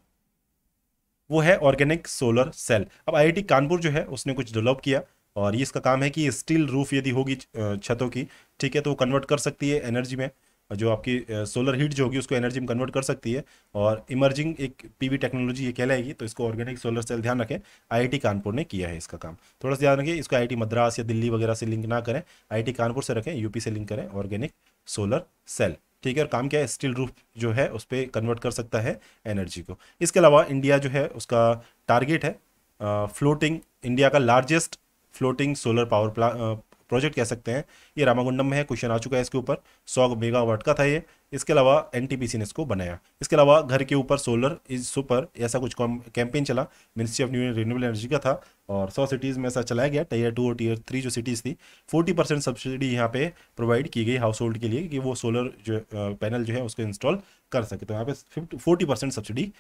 वो है ऑर्गेनिक सोलर सेल। अब आईआईटी कानपुर जो है उसने कुछ डेवलप किया, और ये इसका काम है कि स्टील रूफ यदि होगी छतों की, ठीक है, तो वो कन्वर्ट कर सकती है एनर्जी में, जो आपकी सोलर हीट जो होगी उसको एनर्जी में कन्वर्ट कर सकती है, और इमर्जिंग एक पीवी टेक्नोलॉजी ये कहलाएगी। तो इसको ऑर्गेनिक सोलर सेल, ध्यान रखें आईआईटी कानपुर ने किया है इसका काम। थोड़ा सा ध्यान रखें, इसको आईआईटी मद्रास या दिल्ली वगैरह से लिंक ना करें, आईआईटी कानपुर से रखें, यूपी से लिंक करें ऑर्गेनिक सोलर सेल। ठीक है, और काम क्या है, स्टील रूफ जो है उस पर कन्वर्ट कर सकता है एनर्जी को। इसके अलावा इंडिया जो है उसका टारगेट है फ्लोटिंग, इंडिया का largest floating solar power project कह सकते हैं, ये रामागुंडम में है, क्वेश्चन आ चुका है इसके ऊपर, 100 मेगावाट का था ये। इसके अलावा एनटीपीसी ने इसको बनाया। इसके अलावा घर के ऊपर सोलर इज सुपर, ऐसा कुछ कैंपेन चला, ministry of new renewable energy का था, और 100 सिटीज़ में ऐसा चलाया गया, टीयर 2 और टीयर 3 जो सिटीज़ थी, 40% सब्सिडी यहाँ पे प्रोवाइड की गई हाउस होल्ड के लिए कि वो सोलर जो पैनल जो है उसको इंस्टॉल कर सके। तो यहाँ पे 40% सब्सिडी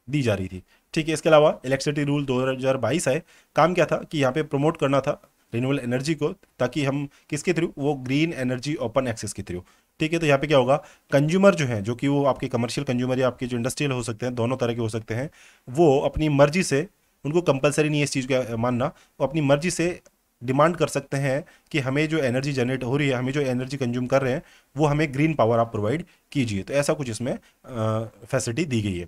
दी जा रही थी। ठीक है, इसके अलावा इलेक्ट्रिसिटी रूल 2022 आए, काम क्या था कि यहाँ पे प्रमोट करना था रिन्यूएबल एनर्जी को, ताकि हम किसके थ्रू, वो ग्रीन एनर्जी ओपन एक्सेस के थ्रू। ठीक है, तो यहाँ पे क्या होगा, कंज्यूमर जो है, जो कि वो आपके कमर्शियल कंज्यूमर या आपके जो इंडस्ट्रियल हो सकते हैं, दोनों तरह के हो सकते हैं, वो अपनी मर्जी से, उनको कंपलसरी नहीं है इस चीज़ का मानना, वो अपनी मर्जी से डिमांड कर सकते हैं कि हमें जो एनर्जी जनरेट हो रही है, हमें जो एनर्जी कंज्यूम कर रहे हैं, वो हमें ग्रीन पावर आप प्रोवाइड कीजिए। तो ऐसा कुछ इसमें फैसिलिटी दी गई है।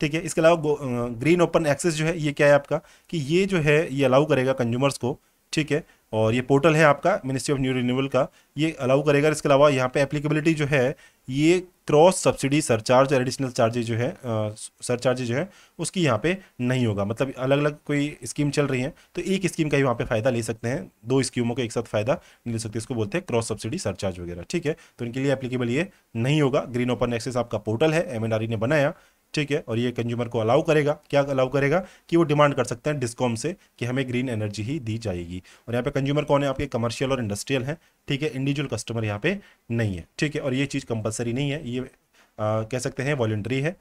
ठीक है, इसके अलावा ग्रीन ओपन एक्सेस जो है ये क्या है आपका, कि ये जो है ये अलाउ करेगा कंज्यूमर्स को। ठीक है, और ये पोर्टल है आपका मिनिस्ट्री ऑफ न्यू रिन्यूएबल का, ये अलाउ करेगा। इसके अलावा यहाँ पे एप्लीकेबिलिटी जो है, ये क्रॉस सब्सिडी सरचार्ज और एडिशनल चार्जेज जो है सरचार्जेज जो है उसकी यहाँ पे नहीं होगा। मतलब अलग अलग कोई स्कीम चल रही है तो एक स्कीम का ही वहाँ पे फ़ायदा ले सकते हैं, दो स्कीमों को एक साथ फ़ायदा नहीं ले सकते, इसको बोलते हैं क्रॉस सब्सिडी सरचार्ज वगैरह। ठीक है, तो इनके लिए एप्लीकेबल ये नहीं होगा। ग्रीन ओपन एक्सेस आपका पोर्टल है, एमएनआरई ने बनाया, ठीक है। और ये कंज्यूमर को अलाउ करेगा, क्या अलाउ करेगा कि वो डिमांड कर सकते हैं डिस्कॉम से कि हमें ग्रीन एनर्जी ही दी जाएगी। और यहाँ पे कंज्यूमर कौन है, आपके कमर्शियल और इंडस्ट्रियल है, ठीक है, इंडिविजुअल कस्टमर यहाँ पे नहीं है, ठीक है। और ये चीज़ कंपलसरी नहीं है, ये कह सकते हैं वॉलंटरी है,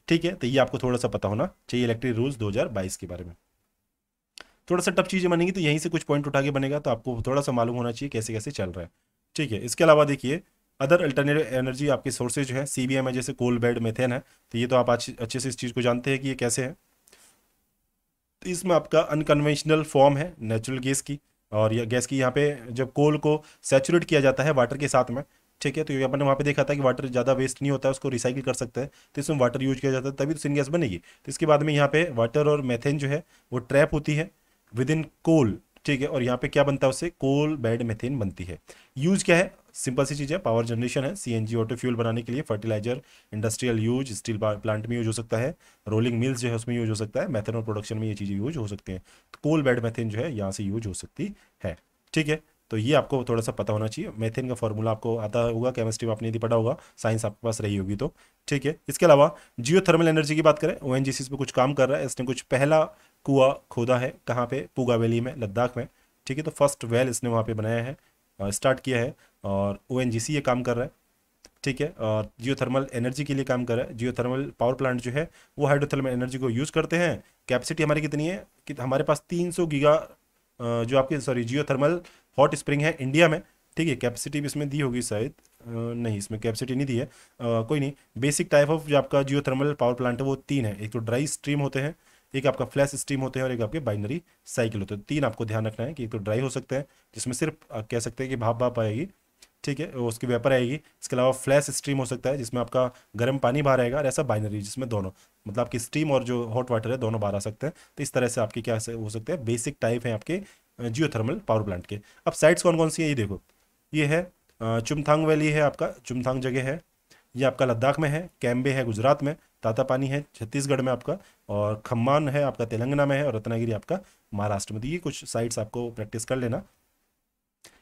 ठीक है। तो ये आपको थोड़ा सा पता होना चाहिए इलेक्ट्रिक रूल्स 2022 के बारे में। थोड़ा सा टफ चीज़ें बनेंगी तो यहीं से कुछ पॉइंट उठा के बनेगा, तो आपको थोड़ा सा मालूम होना चाहिए कैसे कैसे चल रहा है, ठीक है। इसके अलावा देखिए अदर अल्टरनेटिव एनर्जी आपके सोर्सेज जो है CBM है, जैसे कोल बेड मेथेन है, तो ये तो आप अच्छे से इस चीज़ को जानते हैं कि ये कैसे है। तो इसमें आपका अनकन्वेंशनल फॉर्म है नेचुरल गैस की, और यह गैस की यहाँ पे जब कोल को सैचुरेट किया जाता है वाटर के साथ में, ठीक है, तो ये अपन ने वहाँ पे देखा था कि वाटर ज़्यादा वेस्ट नहीं होता है, उसको रिसाइकिल कर सकते हैं, तो इसमें वाटर यूज किया जाता है तभी तो सिंगैस बनेगी। तो इसके बाद में यहाँ पे वाटर और मेथेन जो है वो ट्रैप होती है विद इन कोल, ठीक है। और यहाँ पे क्या बनता है, उससे कोल बेड मेथेन बनती है। यूज क्या है, सिंपल सी चीज़ है, पावर जनरेशन है, CNG ऑटो फ्यूल बनाने के लिए, fertiliser, industrial use, steel plant में यूज हो सकता है, रोलिंग मिल्स जो है उसमें यूज हो सकता है, मेथेनॉल प्रोडक्शन में ये चीज़ें यूज हो सकती हैं। तो कोल बेड मेथेन जो है यहाँ से यूज हो सकती है, ठीक है। तो ये आपको थोड़ा सा पता होना चाहिए। मेथेन का फॉर्मूला आपको आता होगा, केमिस्ट्री में आपने यदि पढ़ा होगा, साइंस आपके पास रही होगी तो, ठीक है। इसके अलावा जियो थर्मल एनर्जी की बात करें, ONGC इस पर कुछ काम कर रहा है, इसने कुछ पहला कुआं खोदा है, कहाँ पे, पूगा वैली में, लद्दाख में, ठीक है। तो फर्स्ट वेल इसने वहाँ पे बनाया है, स्टार्ट किया है, और ONGC ये काम कर रहा है, ठीक है। और जियो थर्मल एनर्जी के लिए काम कर रहा है। जियो थर्मल पावर प्लांट जो है वो हाइड्रोथर्मल एनर्जी को यूज़ करते हैं। कैपेसिटी हमारी कितनी है कि हमारे पास 300 गीगा जो आपकी सॉरी जियो थर्मल हॉट स्प्रिंग है इंडिया में, ठीक है। कैपेसिटी भी इसमें दी होगी शायद, नहीं इसमें कैपेसिटी नहीं दी है, कोई नहीं। बेसिक टाइप ऑफ जो आपका जियो थर्मल पावर प्लांट है वो 3 है, एक तो ड्राई स्ट्रीम होते हैं, एक आपका फ्लैश स्ट्रीम होते हैं, और एक आपके बाइनरी साइकिल होते हैं। 3 आपको ध्यान रखना है कि एक तो ड्राई हो सकते हैं जिसमें सिर्फ कह सकते हैं कि भाप भाप आएगी, ठीक है, उसकी वेपर आएगी। इसके अलावा फ्लैश स्ट्रीम हो सकता है जिसमें आपका गर्म पानी बाहर आएगा, और ऐसा बाइनरी जिसमें दोनों, मतलब आपकी स्टीम और जो हॉट वाटर है दोनों बाहर आ सकते हैं। तो इस तरह से आपके क्या हो सकते हैं, बेसिक टाइप है आपके जियो थर्मल पावर प्लांट के। अब साइट्स कौन कौन सी है ये देखो, ये है चुमथांग वैली है, आपका चुमथांग जगह है, ये आपका लद्दाख में है, कैम्बे है गुजरात में, तातापानी है छत्तीसगढ़ में आपका, और खम्मान है आपका तेलंगाना में है, और रत्नागिरी आपका महाराष्ट्र में। तो ये कुछ साइट्स आपको प्रैक्टिस कर लेना।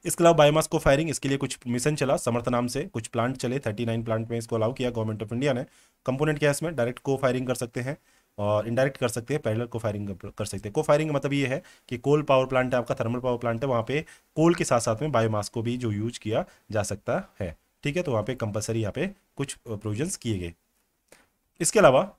इसके अलावा बायोमास को फायरिंग, इसके लिए कुछ मिशन चला समर्थ नाम से, कुछ प्लांट चले, 39 प्लांट में इसको अलाउ किया गवर्नमेंट ऑफ इंडिया ने। कंपोनेंट क्या है इसमें, डायरेक्ट को फायरिंग कर सकते हैं और इनडायरेक्ट कर सकते हैं, पैरेलल को फायरिंग कर सकते हैं। को फायरिंग का मतलब ये है कि कोल पावर प्लांट है आपका, थर्मल पावर प्लांट है, वहाँ पे कोल के साथ साथ में बायोमास को भी जो यूज किया जा सकता है, ठीक है। तो वहाँ पे कंपलसरी यहाँ पे कुछ प्रोविजंस किए गए। इसके अलावा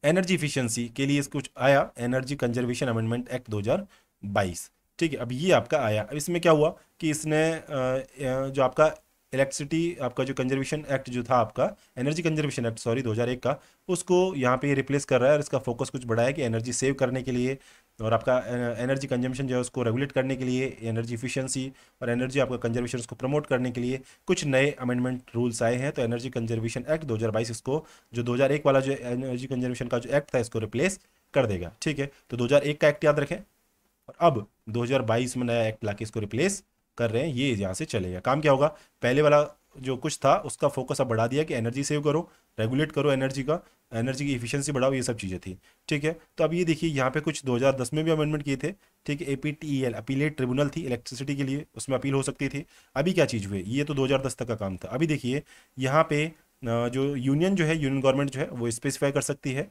एनर्जी इफिशियंसी के लिए कुछ आया, एनर्जी कंजर्वेशन अमेंडमेंट एक्ट 2022, ठीक है। अब ये आपका आया, अब इसमें क्या हुआ कि इसने जो आपका इलेक्ट्रिसिटी आपका जो कंजर्वेशन एक्ट जो था आपका, एनर्जी कंजर्वेशन एक्ट सॉरी 2001 का, उसको यहाँ पे रिप्लेस कर रहा है, और इसका फोकस कुछ बढ़ा है कि एनर्जी सेव करने के लिए, और आपका एनर्जी कंजम्पशन जो है उसको रेगुलेट करने के लिए, एनर्जी इफिशियंसी और एनर्जी आपका कंजर्वेशन उसको प्रमोट करने के लिए कुछ नए अमेंडमेंट रूल्स आए हैं। तो एनर्जी कंजर्वेशन एक्ट 2022 इसको, जो 2001 वाला जो एनर्जी कंजर्वेशन का जो एक्ट था, इसको रिप्लेस कर देगा, ठीक है। तो 2001 का एक्ट याद रखें, और अब 2022 में नया एक्ट लाके इसको रिप्लेस कर रहे हैं। ये यहाँ से चलेगा। काम क्या होगा, पहले वाला जो कुछ था उसका फोकस अब बढ़ा दिया कि एनर्जी सेव करो, रेगुलेट करो एनर्जी का, एनर्जी की इफिशियंसी बढ़ाओ, ये सब चीज़ें थी, ठीक है। तो अब ये देखिए यहाँ पे कुछ 2010 में भी अमेंडमेंट किए थे, ठीक है। APTEL अपीलेट ट्रिब्यूनल थी इलेक्ट्रिसिटी के लिए, उसमें अपील हो सकती थी। अभी क्या चीज़ हुई, ये तो 2010 तक का काम था। अभी देखिए यहाँ पे जो यूनियन जो है, यूनियन गवर्नमेंट जो है वो स्पेसिफाई कर सकती है,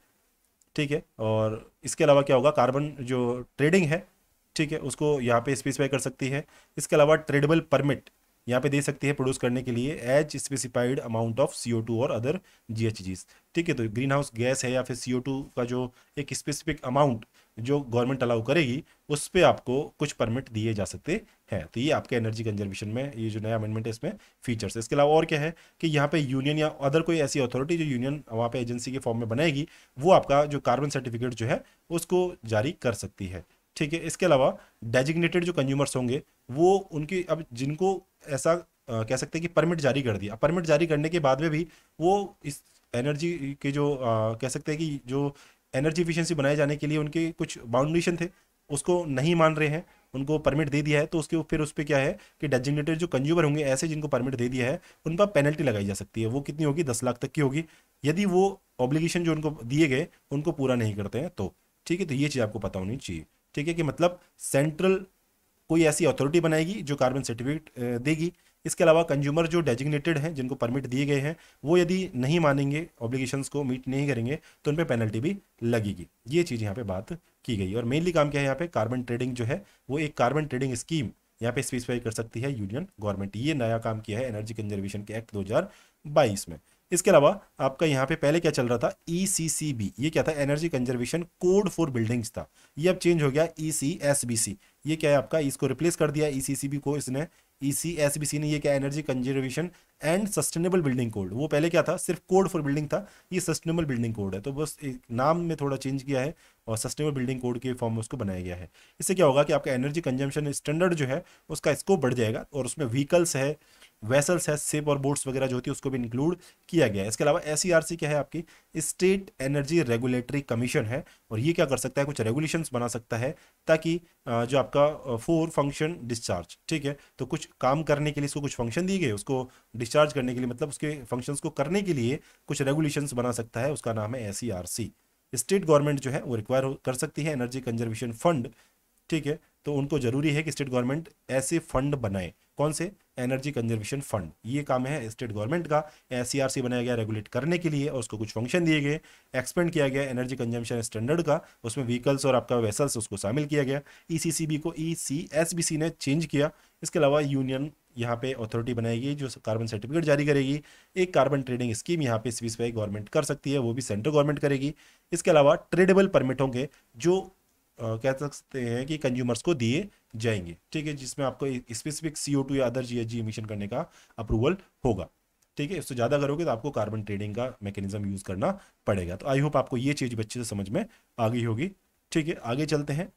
ठीक है। और इसके अलावा क्या होगा, कार्बन जो ट्रेडिंग है, ठीक है, उसको यहाँ पे स्पेसिफाई कर सकती है। इसके अलावा ट्रेडेबल परमिट यहाँ पे दे सकती है प्रोड्यूस करने के लिए as specified amount of CO2 और अदर GHGs, ठीक है। तो ग्रीन हाउस गैस है या फिर CO2 का जो एक स्पेसिफिक अमाउंट जो गवर्नमेंट अलाउ करेगी, उस पर आपको कुछ परमिट दिए जा सकते हैं। तो ये आपके एनर्जी कंजर्वेशन में ये जो नया अमेंडमेंट है इसमें फीचर्स है। इसके अलावा और क्या है कि यहाँ पे यूनियन या अदर कोई ऐसी अथॉरिटी जो यूनियन वहाँ पे एजेंसी के फॉर्म में बनाएगी, वो आपका जो कार्बन सर्टिफिकेट जो है उसको जारी कर सकती है, ठीक है। इसके अलावा डेजिग्नेटेड जो कंज्यूमर्स होंगे वो उनकी, अब जिनको ऐसा कह सकते हैं कि परमिट जारी कर दिया, परमिट जारी करने के बाद में भी वो इस एनर्जी के जो कह सकते हैं कि जो एनर्जी इफिशियंसी बनाए जाने के लिए उनके कुछ बाउंडेशन थे उसको नहीं मान रहे हैं, उनको परमिट दे दिया है, तो उसके फिर उस पर क्या है कि डेजिग्नेटेड जो कंज्यूमर होंगे ऐसे जिनको परमिट दे दिया है, उन पर पेनल्टी लगाई जा सकती है। वो कितनी होगी, 10 लाख तक की होगी, यदि वो ऑब्लिगेशन जो उनको दिए गए उनको पूरा नहीं करते हैं तो, ठीक है। तो ये चीज़ आपको पता होनी चाहिए, ठीक है, कि मतलब सेंट्रल कोई ऐसी अथॉरिटी बनाएगी जो कार्बन सर्टिफिकेट देगी, इसके अलावा कंज्यूमर जो डेजिग्नेटेड हैं, जिनको परमिट दिए गए हैं, वो यदि नहीं मानेंगे, ऑब्लिगेशंस को मीट नहीं करेंगे, तो उन पर पेनल्टी भी लगेगी। ये चीज़ यहाँ पे बात की गई। और मेनली काम क्या है यहाँ पे, कार्बन ट्रेडिंग जो है वो एक कार्बन ट्रेडिंग स्कीम यहाँ पे स्पेसिफाई कर सकती है यूनियन गवर्नमेंट। ये नया काम किया है एनर्जी कंजर्वेशन के एक्ट 2022 में। इसके अलावा आपका यहाँ पे पहले क्या चल रहा था, ECCB, ये क्या था, energy conservation code for buildings था। ये अब चेंज हो गया ECSBC। ये क्या है आपका, इसको रिप्लेस कर दिया ECCB को इसने, ECSBC ने। ये क्या, energy conservation and sustainable building code. वो पहले क्या था, सिर्फ कोड फॉर बिल्डिंग था, ये सस्टेनेबल बिल्डिंग कोड है। तो बस एक नाम में थोड़ा चेंज किया है और सस्टेनेबल बिल्डिंग कोड के फॉर्म में उसको बनाया गया है। इससे क्या होगा कि आपका एनर्जी कंजम्पशन स्टैंडर्ड जो है उसका स्कोप बढ़ जाएगा, और उसमें व्हीकल्स है, वेसल्स है, शिप और बोट्स वगैरह जो होती है उसको भी इंक्लूड किया गया है। इसके अलावा SERC क्या है, आपकी स्टेट एनर्जी रेगुलेटरी कमीशन है, और ये क्या कर सकता है, कुछ रेगुलेशंस बना सकता है ताकि जो आपका फोर फंक्शन डिस्चार्ज, ठीक है, तो कुछ काम करने के लिए इसको कुछ फंक्शन दिए गए, उसको डिस्चार्ज करने के लिए, मतलब उसके फंक्शंस को करने के लिए कुछ रेगुलेशंस बना सकता है, उसका नाम है SERC। स्टेट गवर्नमेंट जो है वो रिक्वायर कर सकती है एनर्जी कंजर्वेशन फंड, ठीक है। तो उनको जरूरी है कि स्टेट गवर्नमेंट ऐसे फंड बनाए। कौन से, एनर्जी कंजर्वेशन फंड, ये काम है स्टेट गवर्नमेंट का। SERC बनाया गया रेगुलेट करने के लिए, और उसको कुछ फंक्शन दिए गए, एक्सपेंड किया गया एनर्जी कंजम्पशन स्टैंडर्ड का, उसमें व्हीकल्स और आपका वेसल्स उसको शामिल किया गया। ECCB को ECSBC ने चेंज किया। इसके अलावा यूनियन यहाँ पे अथॉरिटी बनाएगी जो कार्बन सर्टिफिकेट जारी करेगी। एक कार्बन ट्रेडिंग स्कीम यहाँ पे स्पेसिफाई गवर्नमेंट कर सकती है, वो भी सेंट्रल गवर्नमेंट करेगी। इसके अलावा ट्रेडेबल परमिट होंगे जो कह सकते हैं कि कंज्यूमर्स को दिए जाएंगे, ठीक है, जिसमें आपको स्पेसिफिक CO2 या अदर GHG इमिशन करने का अप्रूवल होगा, ठीक है। इससे ज़्यादा करोगे तो आपको कार्बन ट्रेडिंग का मैकेनिज्म यूज़ करना पड़ेगा। तो आई होप आपको ये चीज़ अच्छे से समझ में आ गई होगी, ठीक है। आगे चलते हैं।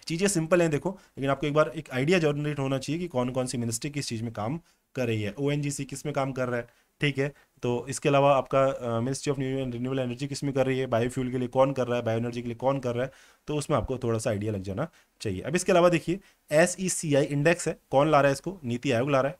चीज़ें सिंपल हैं देखो, लेकिन आपको एक बार एक आइडिया जनरेट होना चाहिए कि कौन कौन सी मिनिस्ट्री किस चीज़ में काम कर रही है। ONGC किस में काम कर रहा है, ठीक है। तो इसके अलावा आपका ministry of new renewable energy किस में कर रही है, बायोफ्यूल के लिए कौन कर रहा है, बायो एनर्जी के लिए कौन कर रहा है, तो उसमें आपको थोड़ा सा आइडिया लग जाना चाहिए। अब इसके अलावा देखिए, SECI इंडेक्स है, कौन ला रहा है इसको, नीति आयोग ला रहा है,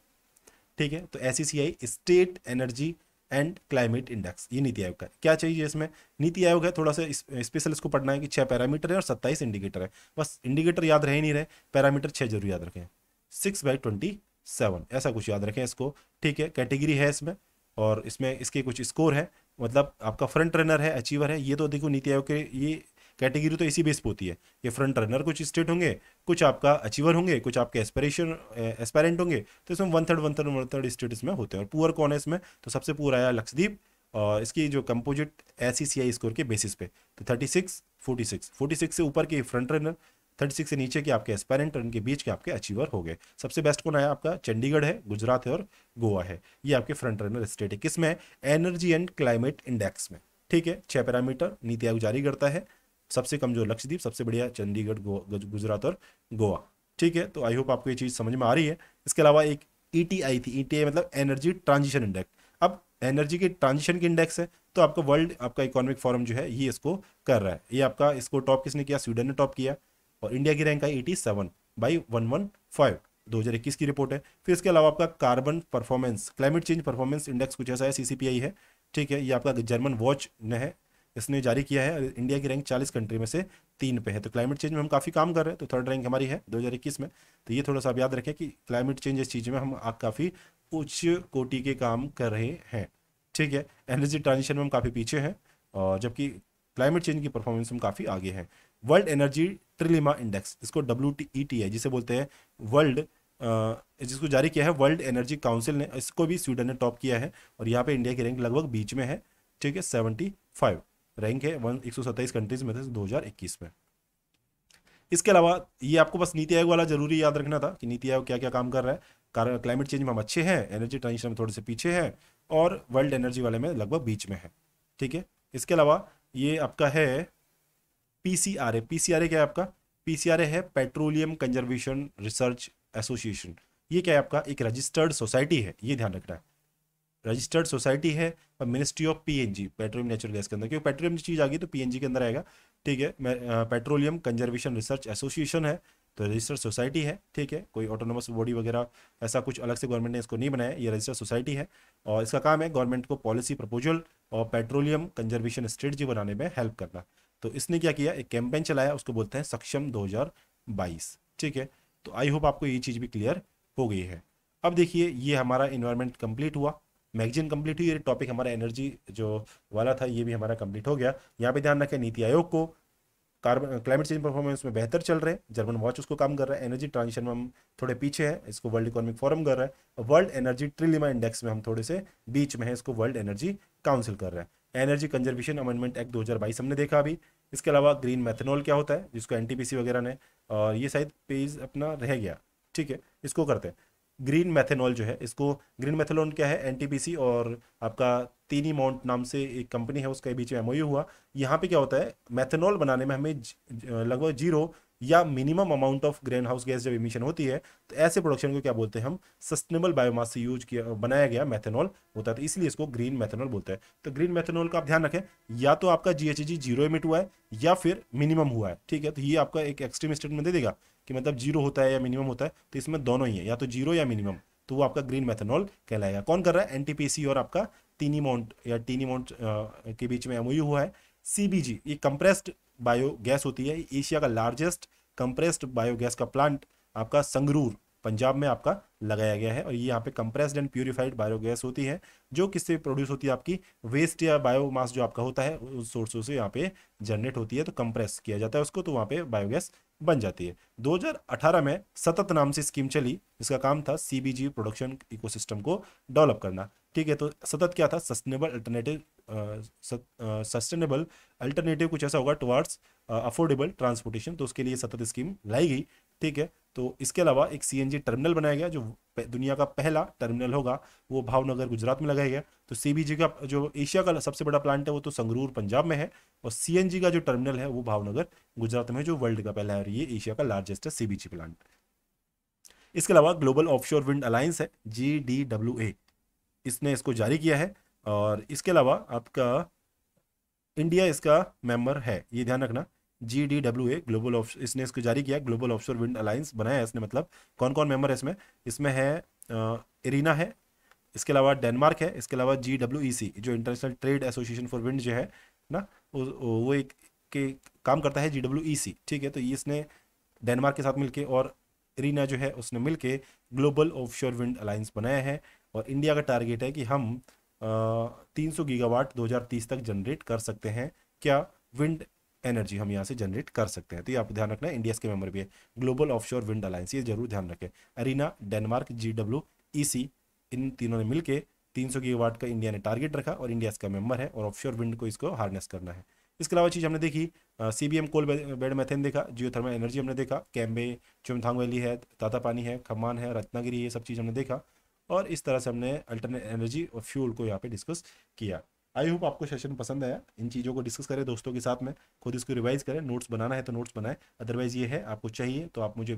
ठीक है। तो SECI state energy and climate index, ये नीति आयोग का है। क्या चाहिए इसमें, नीति आयोग है, थोड़ा सा स्पेशल इसको पढ़ना है कि 6 पैरामीटर है और 27 इंडिकेटर है। बस इंडिकेटर याद रह ही नहीं रहे, पैरामीटर 6 जरूर याद रखें, 6/27 ऐसा कुछ याद रखें इसको, ठीक है। कैटेगरी है इसमें, और इसमें इसके कुछ स्कोर है, मतलब आपका फ्रंट रनर है, अचीवर है। ये तो देखो नीति आयोग के ये कैटेगरी तो इसी बेस पे होती है। ये फ्रंट रनर कुछ स्टेट होंगे, कुछ आपका अचीवर होंगे, कुछ आपके एस्पायरेंट होंगे। तो इसमें 1/3 स्टेट इसमें होते हैं। और पुअर कौन है इसमें, तो सबसे पुअर आया लक्षद्वीप, और इसकी जो कंपोजिट SECI स्कोर के बेसिस पे, तो 36, 46 से ऊपर के फ्रंट रनर, 36 से नीचे के आपके एस्पायरेंट और इनके बीच के आपके अचीवर हो गए। सबसे बेस्ट कौन आया आपका, चंडीगढ़ है, गुजरात है और गोवा है। ये आपके फ्रंट रनर स्टेट है, किसमें, एनर्जी एंड क्लाइमेट इंडेक्स में, ठीक है। 6 पैरामीटर नीति आयोग जारी करता है। सबसे कमजोर लक्षद्वीप, सबसे बढ़िया चंडीगढ़, गुजरात और गोवा, ठीक है। तो आई होप आपको ये चीज़ समझ में आ रही है। इसके अलावा एक ETI थी, ETI मतलब एनर्जी ट्रांजिशन इंडेक्स। अब एनर्जी के ट्रांजिशन की इंडेक्स है, तो आपका वर्ल्ड आपका इकोनॉमिक फोरम जो है ये इसको कर रहा है। ये आपका इसको टॉप किसने किया, स्वीडन ने टॉप किया, और इंडिया की रैंक आई 87/115, 2021 की रिपोर्ट है। फिर इसके अलावा आपका carbon performance, climate change performance index कुछ ऐसा है, CCPI है, ठीक है। ये आपका जर्मन वॉच ने है, इसने जारी किया है। इंडिया की रैंक 40 कंट्री में से 3 पे है। तो क्लाइमेट चेंज में हम काफ़ी काम कर रहे हैं, तो थर्ड रैंक हमारी है 2021 में। तो ये थोड़ा सा आप याद रखें कि क्लाइमेट चेंज इस चीज़ में हम काफ़ी उच्च कोटि के काम कर रहे हैं, ठीक है। एनर्जी ट्रांजिशन में हम काफ़ी पीछे हैं, और जबकि क्लाइमेट चेंज की परफॉर्मेंस में काफ़ी आगे हैं। वर्ल्ड एनर्जी ट्रिलिमा इंडेक्स, इसको WTET है जिसे बोलते हैं वर्ल्ड, जिसको जारी किया है वर्ल्ड एनर्जी काउंसिल ने, इसको भी स्वीडन ने टॉप किया है। और यहाँ पे इंडिया की रैंक लगभग बीच में है, ठीक है, 75 रैंक है 127 कंट्रीज में से 2021 में। इसके अलावा ये आपको बस नीति आयोग वाला जरूरी याद रखना था कि नीति आयोग क्या क्या काम कर रहा है। क्लाइमेट चेंज में हम अच्छे हैं, एनर्जी ट्रांजिशन में थोड़े से पीछे हैं, और वर्ल्ड एनर्जी वाले में लगभग बीच में है, ठीक है। इसके अलावा ये आपका है PCRA। PCRA क्या है आपका, PCRA है पेट्रोलियम कंजर्वेशन रिसर्च एसोसिएशन। ये क्या है आपका, एक रजिस्टर्ड सोसाइटी है, ये ध्यान रखना है, रजिस्टर्ड सोसाइटी है ministry of PNG, petroleum natural gas के अंदर, क्योंकि पेट्रोलियम चीज आ गई तो PNG के अंदर आएगा, ठीक है। पेट्रोलियम कंजर्वेशन रिसर्च एसोसिएशन है, तो रजिस्टर्ड सोसाइटी है, ठीक है। कोई ऑटोनोमस बॉडी वगैरह ऐसा कुछ अलग से गवर्नमेंट ने इसको नहीं बनाया, ये रजिस्टर्ड सोसाइटी है। और इसका काम है गवर्नमेंट को पॉलिसी प्रपोजल और पेट्रोलियम कंजर्वेशन स्ट्रेटजी बनाने में हेल्प करना। तो इसने क्या किया, एक कैंपेन चलाया, उसको बोलते हैं सक्षम 2022, ठीक है। तो आई होप आपको ये चीज़ भी क्लियर हो गई है। अब देखिए ये हमारा इन्वायरमेंट कंप्लीट हुआ, मैगजीन कंप्लीट हुई, ये टॉपिक हमारा एनर्जी जो वाला था ये भी हमारा कंप्लीट हो गया। यहाँ पे ध्यान रखें नीति आयोग को कार्बन क्लाइमेट चेंज परफॉर्मेंस में बेहतर चल रहे हैं, जर्मन वॉच उसको काम कर रहा है। एनर्जी ट्रांजिशन में हम थोड़े पीछे हैं, इसको वर्ल्ड इकोनॉमिक फोरम कर रहा है। वर्ल्ड एनर्जी ट्रिलिमा इंडेक्स में हम थोड़े से बीच में है, इसको वर्ल्ड एनर्जी काउंसिल कर रहा है। एनर्जी कंजर्वेशन अमेंडमेंट एक्ट 2022 हमने देखा अभी। इसके अलावा ग्रीन मैथनॉल क्या होता है, जिसको एनटीपीसी वगैरह ने, और ये शायद पेज अपना रह गया, ठीक है इसको करते हैं। ग्रीन मैथेनॉल जो है, इसको ग्रीन मैथेनॉल क्या है, एनटीपीसी और आपका तीनी माउंट नाम से एक कंपनी है उसके बीच में एमओयू हुआ। यहाँ पे क्या होता है, मैथेनॉल बनाने में हमें लगभग जीरो या minimum amount of green house gas जब इमिशन होती है, तो ऐसे प्रोडक्शन को क्या बोलते हैं हम, सस्टेनेबल बायोमास से यूज किया बनाया गया मैथेनॉल होता है, तो इसलिए इसको ग्रीन मैथेनॉल बोलते हैं। तो ग्रीन मैथेनॉल का आप ध्यान रखें, या तो आपका जीएचजी जीरो इमिट हुआ है या फिर मिनिमम हुआ है, ठीक है। तो ये आपका एक एक्सट्रीम स्टेटमेंट दे देगा कि मतलब जीरो होता है या मिनिमम होता है, तो इसमें दोनों ही है, या तो जीरो या मिनिमम, तो वो आपका ग्रीन मैथेनॉल कहलाएगा। कौन कर रहा है, एनटीपीसी और आपका टीनी माउंट या टीनी माउंट के बीच में एमओयू हुआ है। सीबीजी ये कंप्रेस्ड बायोगैस होती है, एशिया का लार्जेस्ट कंप्रेस्ड बायोगैस का प्लांट आपका संगरूर पंजाब में आपका लगाया गया है। और ये यहाँ पे कंप्रेस्ड एंड प्यूरिफाइड बायोगैस होती है, जो किससे प्रोड्यूस होती है, आपकी वेस्ट या बायोमास जो आपका होता है उस सोर्सों से यहाँ पे जनरेट होती है, तो कंप्रेस किया जाता है उसको, तो वहाँ पे बायोगैस बन जाती है। 2018 में सतत नाम से स्कीम चली, इसका काम था सीबीजी प्रोडक्शन इकोसिस्टम को डेवलप करना, ठीक है। तो सतत क्या था, सस्टेनेबल अल्टरनेटिव कुछ ऐसा होगा टुवर्ड्स अफोर्डेबल ट्रांसपोर्टेशन, तो उसके लिए सतत स्कीम लाई गई, ठीक है। तो इसके अलावा एक सीएनजी टर्मिनल बनाया गया, जो दुनिया का पहला टर्मिनल होगा, वो भावनगर गुजरात में लगाया गया। तो सीबीजी का जो एशिया का सबसे बड़ा प्लांट है वो तो संगरूर पंजाब में है, और सीएनजी का जो टर्मिनल है वो भावनगर गुजरात में है, जो वर्ल्ड का पहला है, और ये एशिया का लार्जेस्ट है सीबीजी प्लांट। इसके अलावा ग्लोबल ऑफशोर विंड अलायंस है, GDWA, इसने इसको जारी किया है। और इसके अलावा आपका इंडिया इसका मेंबर है, ये ध्यान रखना। GDWA ग्लोबल ऑफ इसने इसको जारी किया, ग्लोबल ऑफशोर विंड अलायंस बनाया है इसने। मतलब कौन कौन मेंबर है इसमें, इसमें है इरीना है, इसके अलावा डेनमार्क है, इसके अलावा GWEC जो international trade association for wind जो है ना, वो एक के काम करता है, GWEC, ठीक है। तो ये इसने डेनमार्क के साथ मिलके और इरीना जो है उसने मिलके ग्लोबल ऑफशोर विंड अलायंस बनाया है। और इंडिया का टारगेट है कि हम 300 गीगावाट 2030 तक जनरेट कर सकते हैं, क्या विंड एनर्जी हम यहाँ से जनरेट कर सकते हैं। तो ये आप ध्यान रखना है, इंडिया के मेंबर भी है ग्लोबल ऑफशोर विंड अलायंस, ये जरूर ध्यान रखें। अरीना, डेनमार्क, GWEC, इन तीनों ने मिलके 300 गीगावाट का इंडिया ने टारगेट रखा, और इंडिया इसका मेंबर है, और ऑफशोर विंड को इसको हार्नेस करना है। इसके अलावा चीज़ हमने देखी, CBM कोल बेड मेथेन देखा, जियोथर्मल एनर्जी हमने देखा, कैम्बे चुमथांग वैली है, ताता पानी है, खम्मान है, रत्नागिरी, ये सब चीज़ हमने देखा। और इस तरह से हमने अल्टरनेट एनर्जी और फ्यूल को यहाँ पे डिस्कस किया। आई होप आपको सेशन पसंद आया, इन चीज़ों को डिस्कस करें दोस्तों के साथ में, खुद इसको रिवाइज करें, नोट्स बनाना है तो नोट्स बनाएं, अदरवाइज ये है आपको चाहिए तो आप मुझे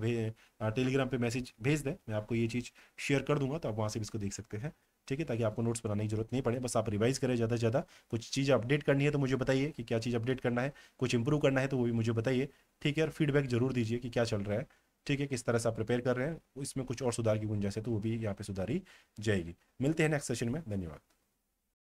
टेलीग्राम पे मैसेज भेज दें, मैं आपको ये चीज़ शेयर कर दूंगा, तो आप वहाँ से भी इसको देख सकते हैं, ठीक है, ताकि आपको नोट्स बनाने की जरूरत नहीं पड़े, बस आप रिवाइज करें ज़्यादा से ज़्यादा। कुछ चीज़ अपडेट करनी है तो मुझे बताइए कि क्या चीज़ अपडेट करना है, कुछ इंप्रूव करना है तो वो भी मुझे बताइए, ठीक है। और फीडबैक जरूर दीजिए कि क्या चल रहा है, ठीक है, किस तरह से आप प्रिपेयर कर रहे हैं, इसमें कुछ और सुधार की गुंजाइश है तो वो भी यहाँ पे सुधारी जाएगी। मिलते हैं नेक्स्ट सेशन में, धन्यवाद।